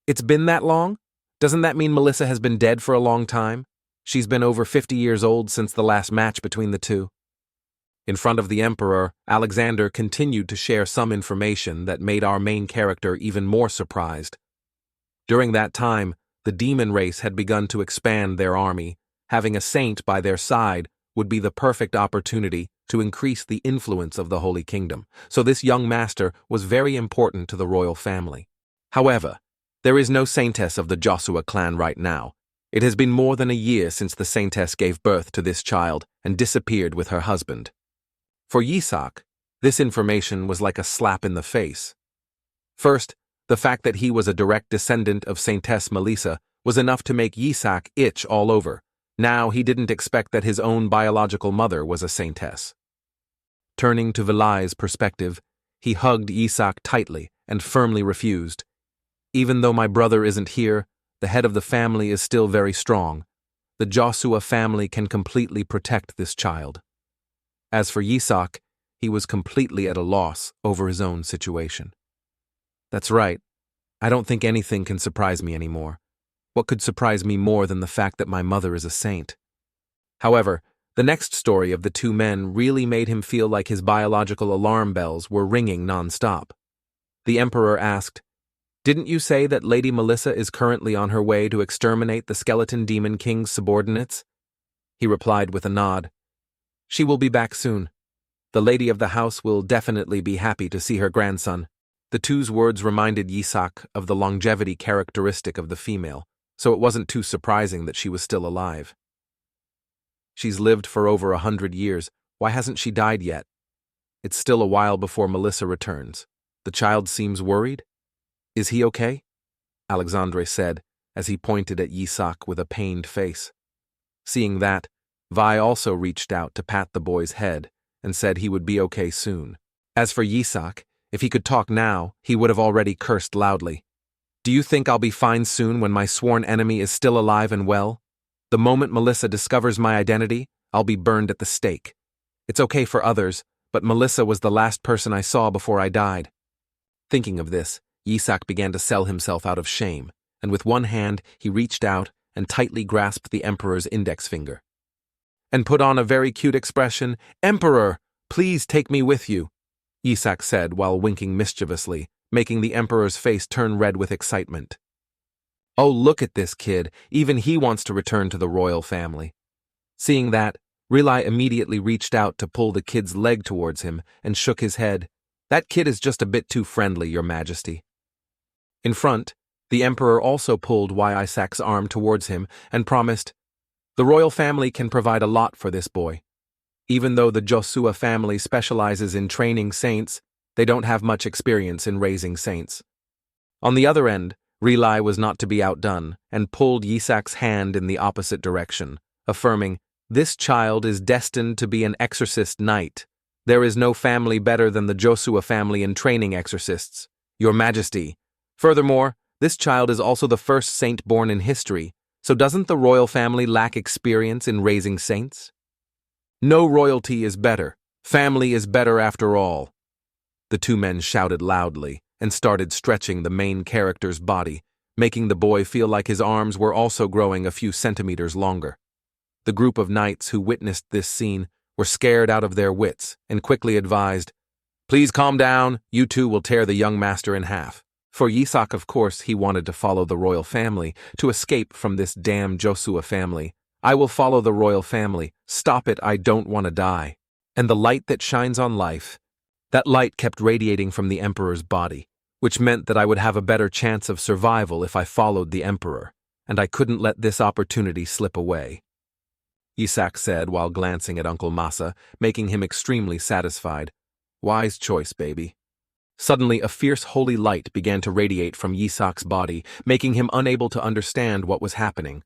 "It's been that long? Doesn't that mean Melissa has been dead for a long time? She's been over 50 years old since the last match between the two." In front of the Emperor, Alexander continued to share some information that made our main character even more surprised. During that time, the demon race had begun to expand their army. Having a saint by their side would be the perfect opportunity to increase the influence of the Holy Kingdom, so this young master was very important to the royal family. However, there is no saintess of the Joshua clan right now. It has been more than a year since the saintess gave birth to this child and disappeared with her husband. For Yisak, this information was like a slap in the face. First, the fact that he was a direct descendant of Saintess Melissa was enough to make Yisak itch all over. Now he didn't expect that his own biological mother was a saintess. Turning to Vilai's perspective, he hugged Yisak tightly and firmly refused. "Even though my brother isn't here, the head of the family is still very strong. The Joshua family can completely protect this child." As for Yisak, he was completely at a loss over his own situation. "That's right. I don't think anything can surprise me anymore. What could surprise me more than the fact that my mother is a saint?" However, the next story of the two men really made him feel like his biological alarm bells were ringing non-stop. The Emperor asked, "Didn't you say that Lady Melissa is currently on her way to exterminate the skeleton demon king's subordinates?" He replied with a nod. "She will be back soon. The lady of the house will definitely be happy to see her grandson." The two's words reminded Yisak of the longevity characteristic of the female, so it wasn't too surprising that she was still alive. "She's lived for over 100 years. Why hasn't she died yet? It's still a while before Melissa returns. The child seems worried. Is he okay?" Alexandre said, as he pointed at Yisak with a pained face. Seeing that, Vi also reached out to pat the boy's head and said he would be okay soon. As for Yisak, if he could talk now, he would have already cursed loudly. "Do you think I'll be fine soon when my sworn enemy is still alive and well? The moment Melissa discovers my identity, I'll be burned at the stake. It's okay for others, but Melissa was the last person I saw before I died." Thinking of this, Yisak began to sell himself out of shame, and with one hand he reached out and tightly grasped the Emperor's index finger. And put on a very cute expression. "Emperor, please take me with you," Yisak said while winking mischievously, making the Emperor's face turn red with excitement. "Oh, look at this kid, even he wants to return to the royal family." Seeing that, Rilai immediately reached out to pull the kid's leg towards him and shook his head. "That kid is just a bit too friendly, Your Majesty." In front, The emperor also pulled Yisak's arm towards him and promised, "The royal family can provide a lot for this boy. Even though the Josua family specializes in training saints, they don't have much experience in raising saints." On the other end, Relai was not to be outdone and pulled Yisak's hand in the opposite direction, affirming, "This child is destined to be an exorcist knight. There is no family better than the Josua family in training exorcists, Your Majesty. Furthermore, this child is also the first saint born in history, so doesn't the royal family lack experience in raising saints? No royalty is better. Family is better after all." The two men shouted loudly and started stretching the main character's body, making the boy feel like his arms were also growing a few centimeters longer. The group of knights who witnessed this scene were scared out of their wits and quickly advised, "Please calm down, you two will tear the young master in half." For Yisak, of course, he wanted to follow the royal family, to escape from this damn Josua family. "I will follow the royal family. Stop it, I don't want to die." And the light that shines on life, that light kept radiating from the emperor's body, which meant that I would have a better chance of survival if I followed the emperor, and I couldn't let this opportunity slip away. Yisak said while glancing at Uncle Masa, making him extremely satisfied. "Wise choice, baby." Suddenly, a fierce holy light began to radiate from Yisak's body, making him unable to understand what was happening.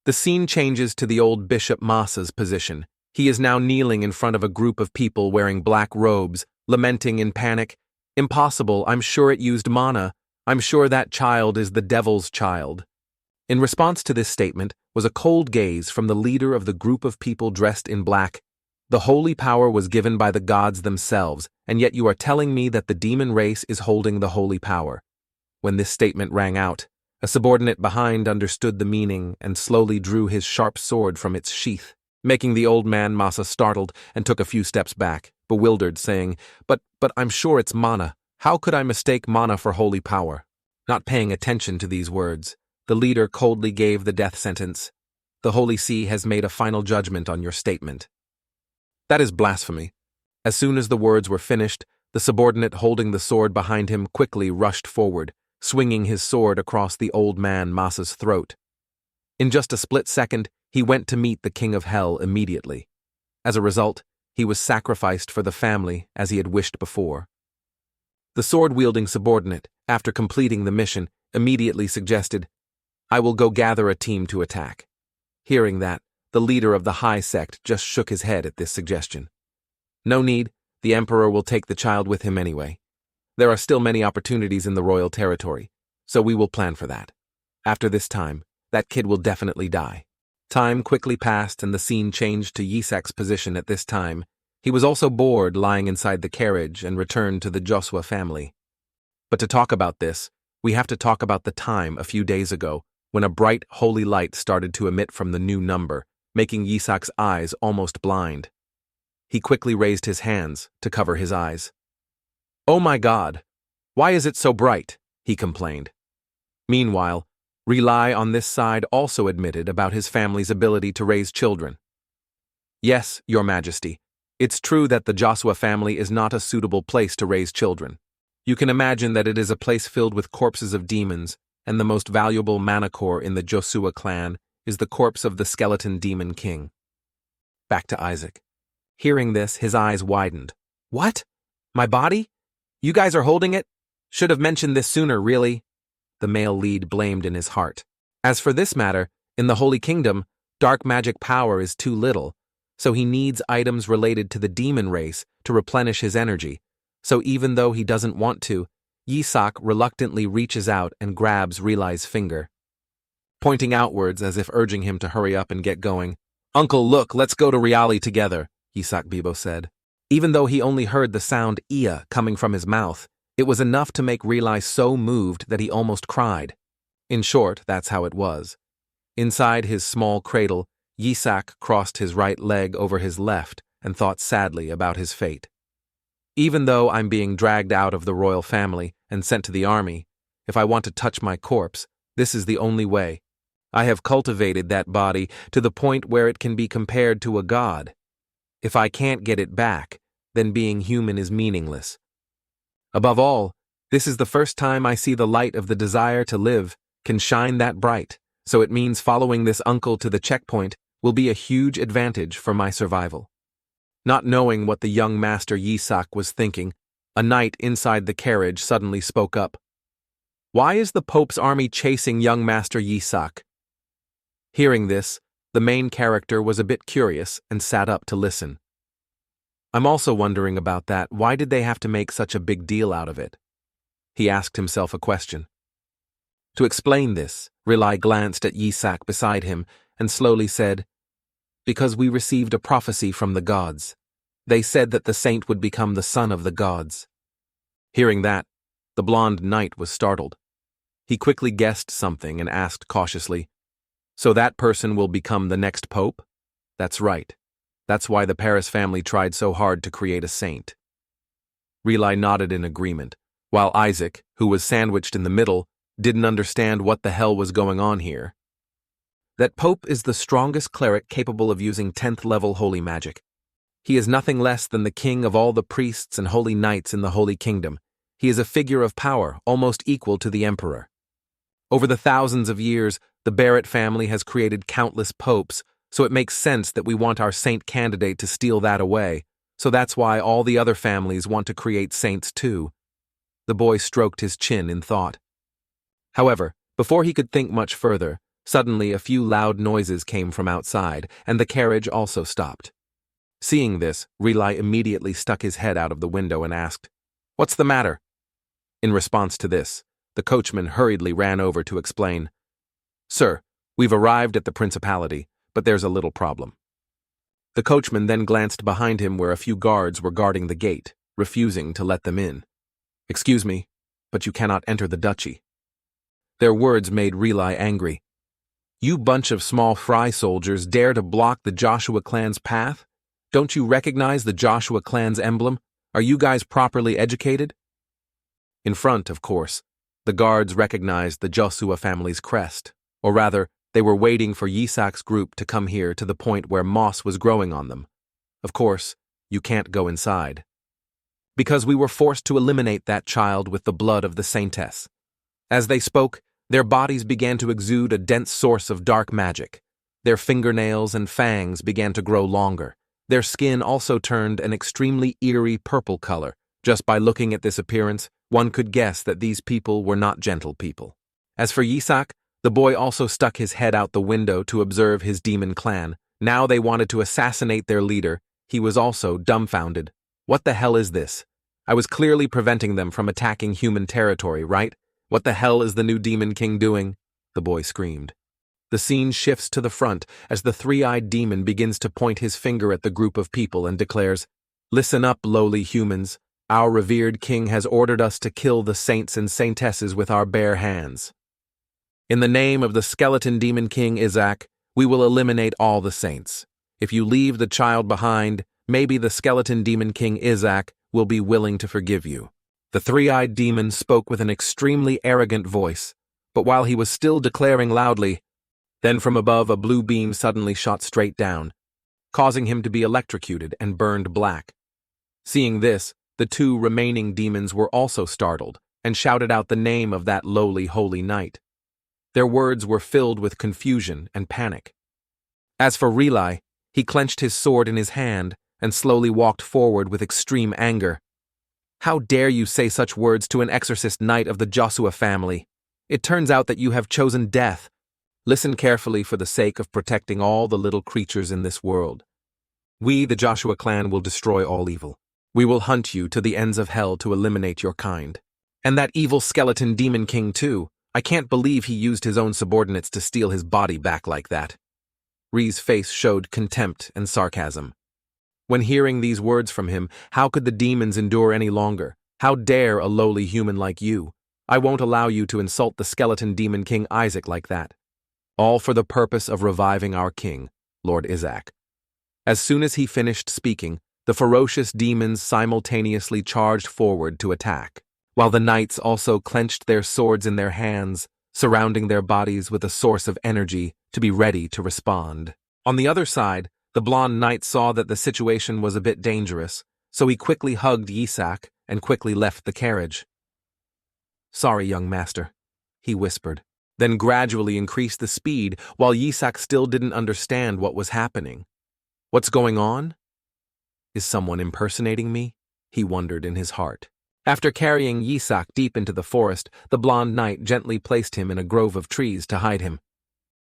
The scene changes to the old Bishop Masa's position. He is now kneeling in front of a group of people wearing black robes, lamenting in panic, "Impossible, I'm sure it used mana. I'm sure that child is the devil's child." In response to this statement was a cold gaze from the leader of the group of people dressed in black. "The holy power was given by the gods themselves, and yet you are telling me that the demon race is holding the holy power." When this statement rang out, a subordinate behind understood the meaning and slowly drew his sharp sword from its sheath, making the old man Masa startled and took a few steps back, bewildered, saying, But I'm sure it's mana. How could I mistake mana for holy power?" Not paying attention to these words, the leader coldly gave the death sentence. "The Holy See has made a final judgment on your statement." "That is blasphemy." As soon as the words were finished, the subordinate holding the sword behind him quickly rushed forward, swinging his sword across the old man Masa's throat. In just a split second, he went to meet the King of Hell immediately. As a result, he was sacrificed for the family as he had wished before. The sword-wielding subordinate, after completing the mission, immediately suggested, "I will go gather a team to attack." Hearing that, the leader of the high sect just shook his head at this suggestion. "No need, the emperor will take the child with him anyway. There are still many opportunities in the royal territory, so we will plan for that. After this time, that kid will definitely die." Time quickly passed and the scene changed to Yisak's position at this time. He was also bored lying inside the carriage and returned to the Josua family. But to talk about this, we have to talk about the time a few days ago when a bright, holy light started to emit from the new number, making Yisak's eyes almost blind. He quickly raised his hands to cover his eyes. "Oh my God! Why is it so bright?" he complained. Meanwhile, Relai on this side also admitted about his family's ability to raise children. "Yes, Your Majesty, it's true that the Josua family is not a suitable place to raise children. You can imagine that it is a place filled with corpses of demons, and the most valuable manticore in the Josua clan is the corpse of the skeleton demon king." Back to Isaac. Hearing this, his eyes widened. "What? My body? You guys are holding it? Should have mentioned this sooner, really." The male lead blamed in his heart. As for this matter, in the Holy Kingdom, dark magic power is too little, so he needs items related to the demon race to replenish his energy. So even though he doesn't want to, Yisak reluctantly reaches out and grabs Relai's finger. Pointing outwards as if urging him to hurry up and get going, "Uncle, look, let's go to Reali together," Yisak Bibo said. Even though he only heard the sound "ia" coming from his mouth, it was enough to make Relai so moved that he almost cried. In short, that's how it was. Inside his small cradle, Yisak crossed his right leg over his left and thought sadly about his fate. "Even though I'm being dragged out of the royal family and sent to the army, if I want to touch my corpse, this is the only way. I have cultivated that body to the point where it can be compared to a god. If I can't get it back, then being human is meaningless. Above all, This is the first time I see the light of the desire to live can shine that bright, so it means following this uncle to the checkpoint will be a huge advantage for my survival. Not knowing what the young master Yisak was thinking, a knight inside the carriage suddenly spoke up. Why is the Pope's army chasing young master Yisak? Hearing this, the main character was a bit curious and sat up to listen. I'm also wondering about that. Why did they have to make such a big deal out of it? He asked himself a question. To explain this, Rilai glanced at Yisak beside him and slowly said, Because we received a prophecy from the gods. They said that the saint would become the son of the gods. Hearing that, the blonde knight was startled. He quickly guessed something and asked cautiously, So that person will become the next pope? That's right. That's why the Paris family tried so hard to create a saint. Rilai nodded in agreement, while Isaac, who was sandwiched in the middle, didn't understand what the hell was going on here. That pope is the strongest cleric capable of using 10th level holy magic. He is nothing less than the king of all the priests and holy knights in the Holy Kingdom. He is a figure of power almost equal to the emperor. Over the thousands of years, the Barrett family has created countless popes, so it makes sense that we want our saint candidate to steal that away, so that's why all the other families want to create saints too. The boy stroked his chin in thought. However, before he could think much further, suddenly a few loud noises came from outside, and the carriage also stopped. Seeing this, Rilai immediately stuck his head out of the window and asked, What's the matter? In response to this, the coachman hurriedly ran over to explain, Sir, we've arrived at the principality, but there's a little problem. The coachman then glanced behind him where a few guards were guarding the gate, refusing to let them in. Excuse me, but you cannot enter the duchy. Their words made Rilai angry. You bunch of small fry soldiers dare to block the Joshua clan's path? Don't you recognize the Joshua clan's emblem? Are you guys properly educated? In front, of course, the guards recognized the Joshua family's crest, or rather, they were waiting for Yisak's group to come here to the point where moss was growing on them. Of course, you can't go inside. Because we were forced to eliminate that child with the blood of the saintess. As they spoke, their bodies began to exude a dense source of dark magic. Their fingernails and fangs began to grow longer. Their skin also turned an extremely eerie purple color. Just by looking at this appearance, one could guess that these people were not gentle people. As for Yisak, the boy also stuck his head out the window to observe his demon clan. Now they wanted to assassinate their leader. He was also dumbfounded. What the hell is this? I was clearly preventing them from attacking human territory, right? What the hell is the new demon king doing? The boy screamed. The scene shifts to the front as the three-eyed demon begins to point his finger at the group of people and declares, Listen up, lowly humans. Our revered king has ordered us to kill the saints and saintesses with our bare hands. In the name of the skeleton demon king Yisak, we will eliminate all the saints. If you leave the child behind, maybe the skeleton demon king Yisak will be willing to forgive you. The three-eyed demon spoke with an extremely arrogant voice, but while he was still declaring loudly, then from above a blue beam suddenly shot straight down, causing him to be electrocuted and burned black. Seeing this, the two remaining demons were also startled and shouted out the name of that lowly holy knight. Their words were filled with confusion and panic. As for Rilai, he clenched his sword in his hand and slowly walked forward with extreme anger. How dare you say such words to an exorcist knight of the Joshua family? It turns out that you have chosen death. Listen carefully for the sake of protecting all the little creatures in this world. We, the Joshua clan, will destroy all evil. We will hunt you to the ends of hell to eliminate your kind. And that evil skeleton demon king too. I can't believe he used his own subordinates to steal his body back like that. Ree's face showed contempt and sarcasm. When hearing these words from him, how could the demons endure any longer? How dare a lowly human like you? I won't allow you to insult the skeleton demon king Isaac like that. All for the purpose of reviving our king, Lord Yisak. As soon as he finished speaking, the ferocious demons simultaneously charged forward to attack, while the knights also clenched their swords in their hands, surrounding their bodies with a source of energy to be ready to respond. On the other side, the blonde knight saw that the situation was a bit dangerous, so he quickly hugged Yisak and quickly left the carriage. Sorry, young master, he whispered, then gradually increased the speed while Yisak still didn't understand what was happening. What's going on? Is someone impersonating me? He wondered in his heart. After carrying Yisak deep into the forest, the blonde knight gently placed him in a grove of trees to hide him.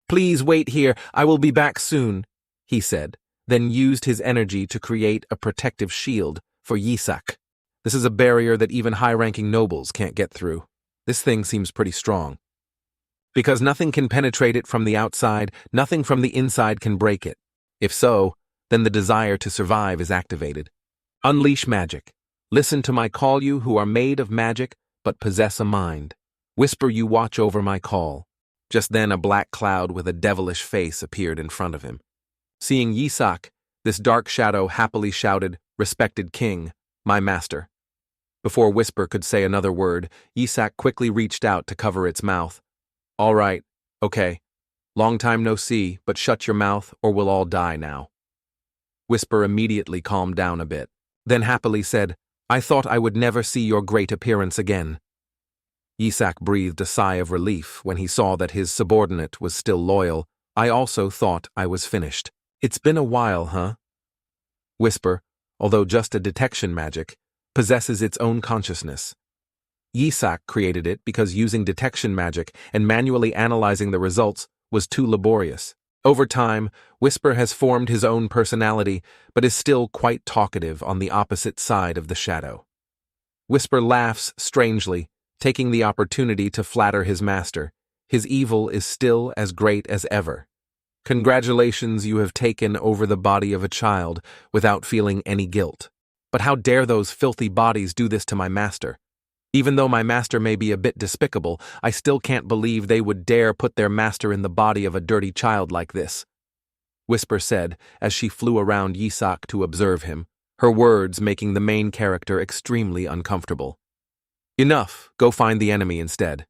Please wait here, I will be back soon, he said, then used his energy to create a protective shield for Yisak. This is a barrier that even high-ranking nobles can't get through. This thing seems pretty strong. Because nothing can penetrate it from the outside, nothing from the inside can break it. If so, then the desire to survive is activated. Unleash magic. Listen to my call, you who are made of magic but possess a mind. Whisper, you watch over my call. Just then a black cloud with a devilish face appeared in front of him. Seeing Yisak, this dark shadow happily shouted, "Respected king, my master." Before Whisper could say another word, Yisak quickly reached out to cover its mouth. All right, okay. Long time no see, but shut your mouth or we'll all die now. Whisper immediately calmed down a bit, then happily said, I thought I would never see your great appearance again. Yisak breathed a sigh of relief when he saw that his subordinate was still loyal. I also thought I was finished. It's been a while, huh? Whisper, although just a detection magic, possesses its own consciousness. Yisak created it because using detection magic and manually analyzing the results was too laborious. Over time, Whisper has formed his own personality, but is still quite talkative on the opposite side of the shadow. Whisper laughs strangely, taking the opportunity to flatter his master. His evil is still as great as ever. Congratulations, you have taken over the body of a child without feeling any guilt. But how dare those filthy bodies do this to my master? Even though my master may be a bit despicable, I still can't believe they would dare put their master in the body of a dirty child like this. Whisper said as she flew around Yisak to observe him, her words making the main character extremely uncomfortable. Enough, go find the enemy instead.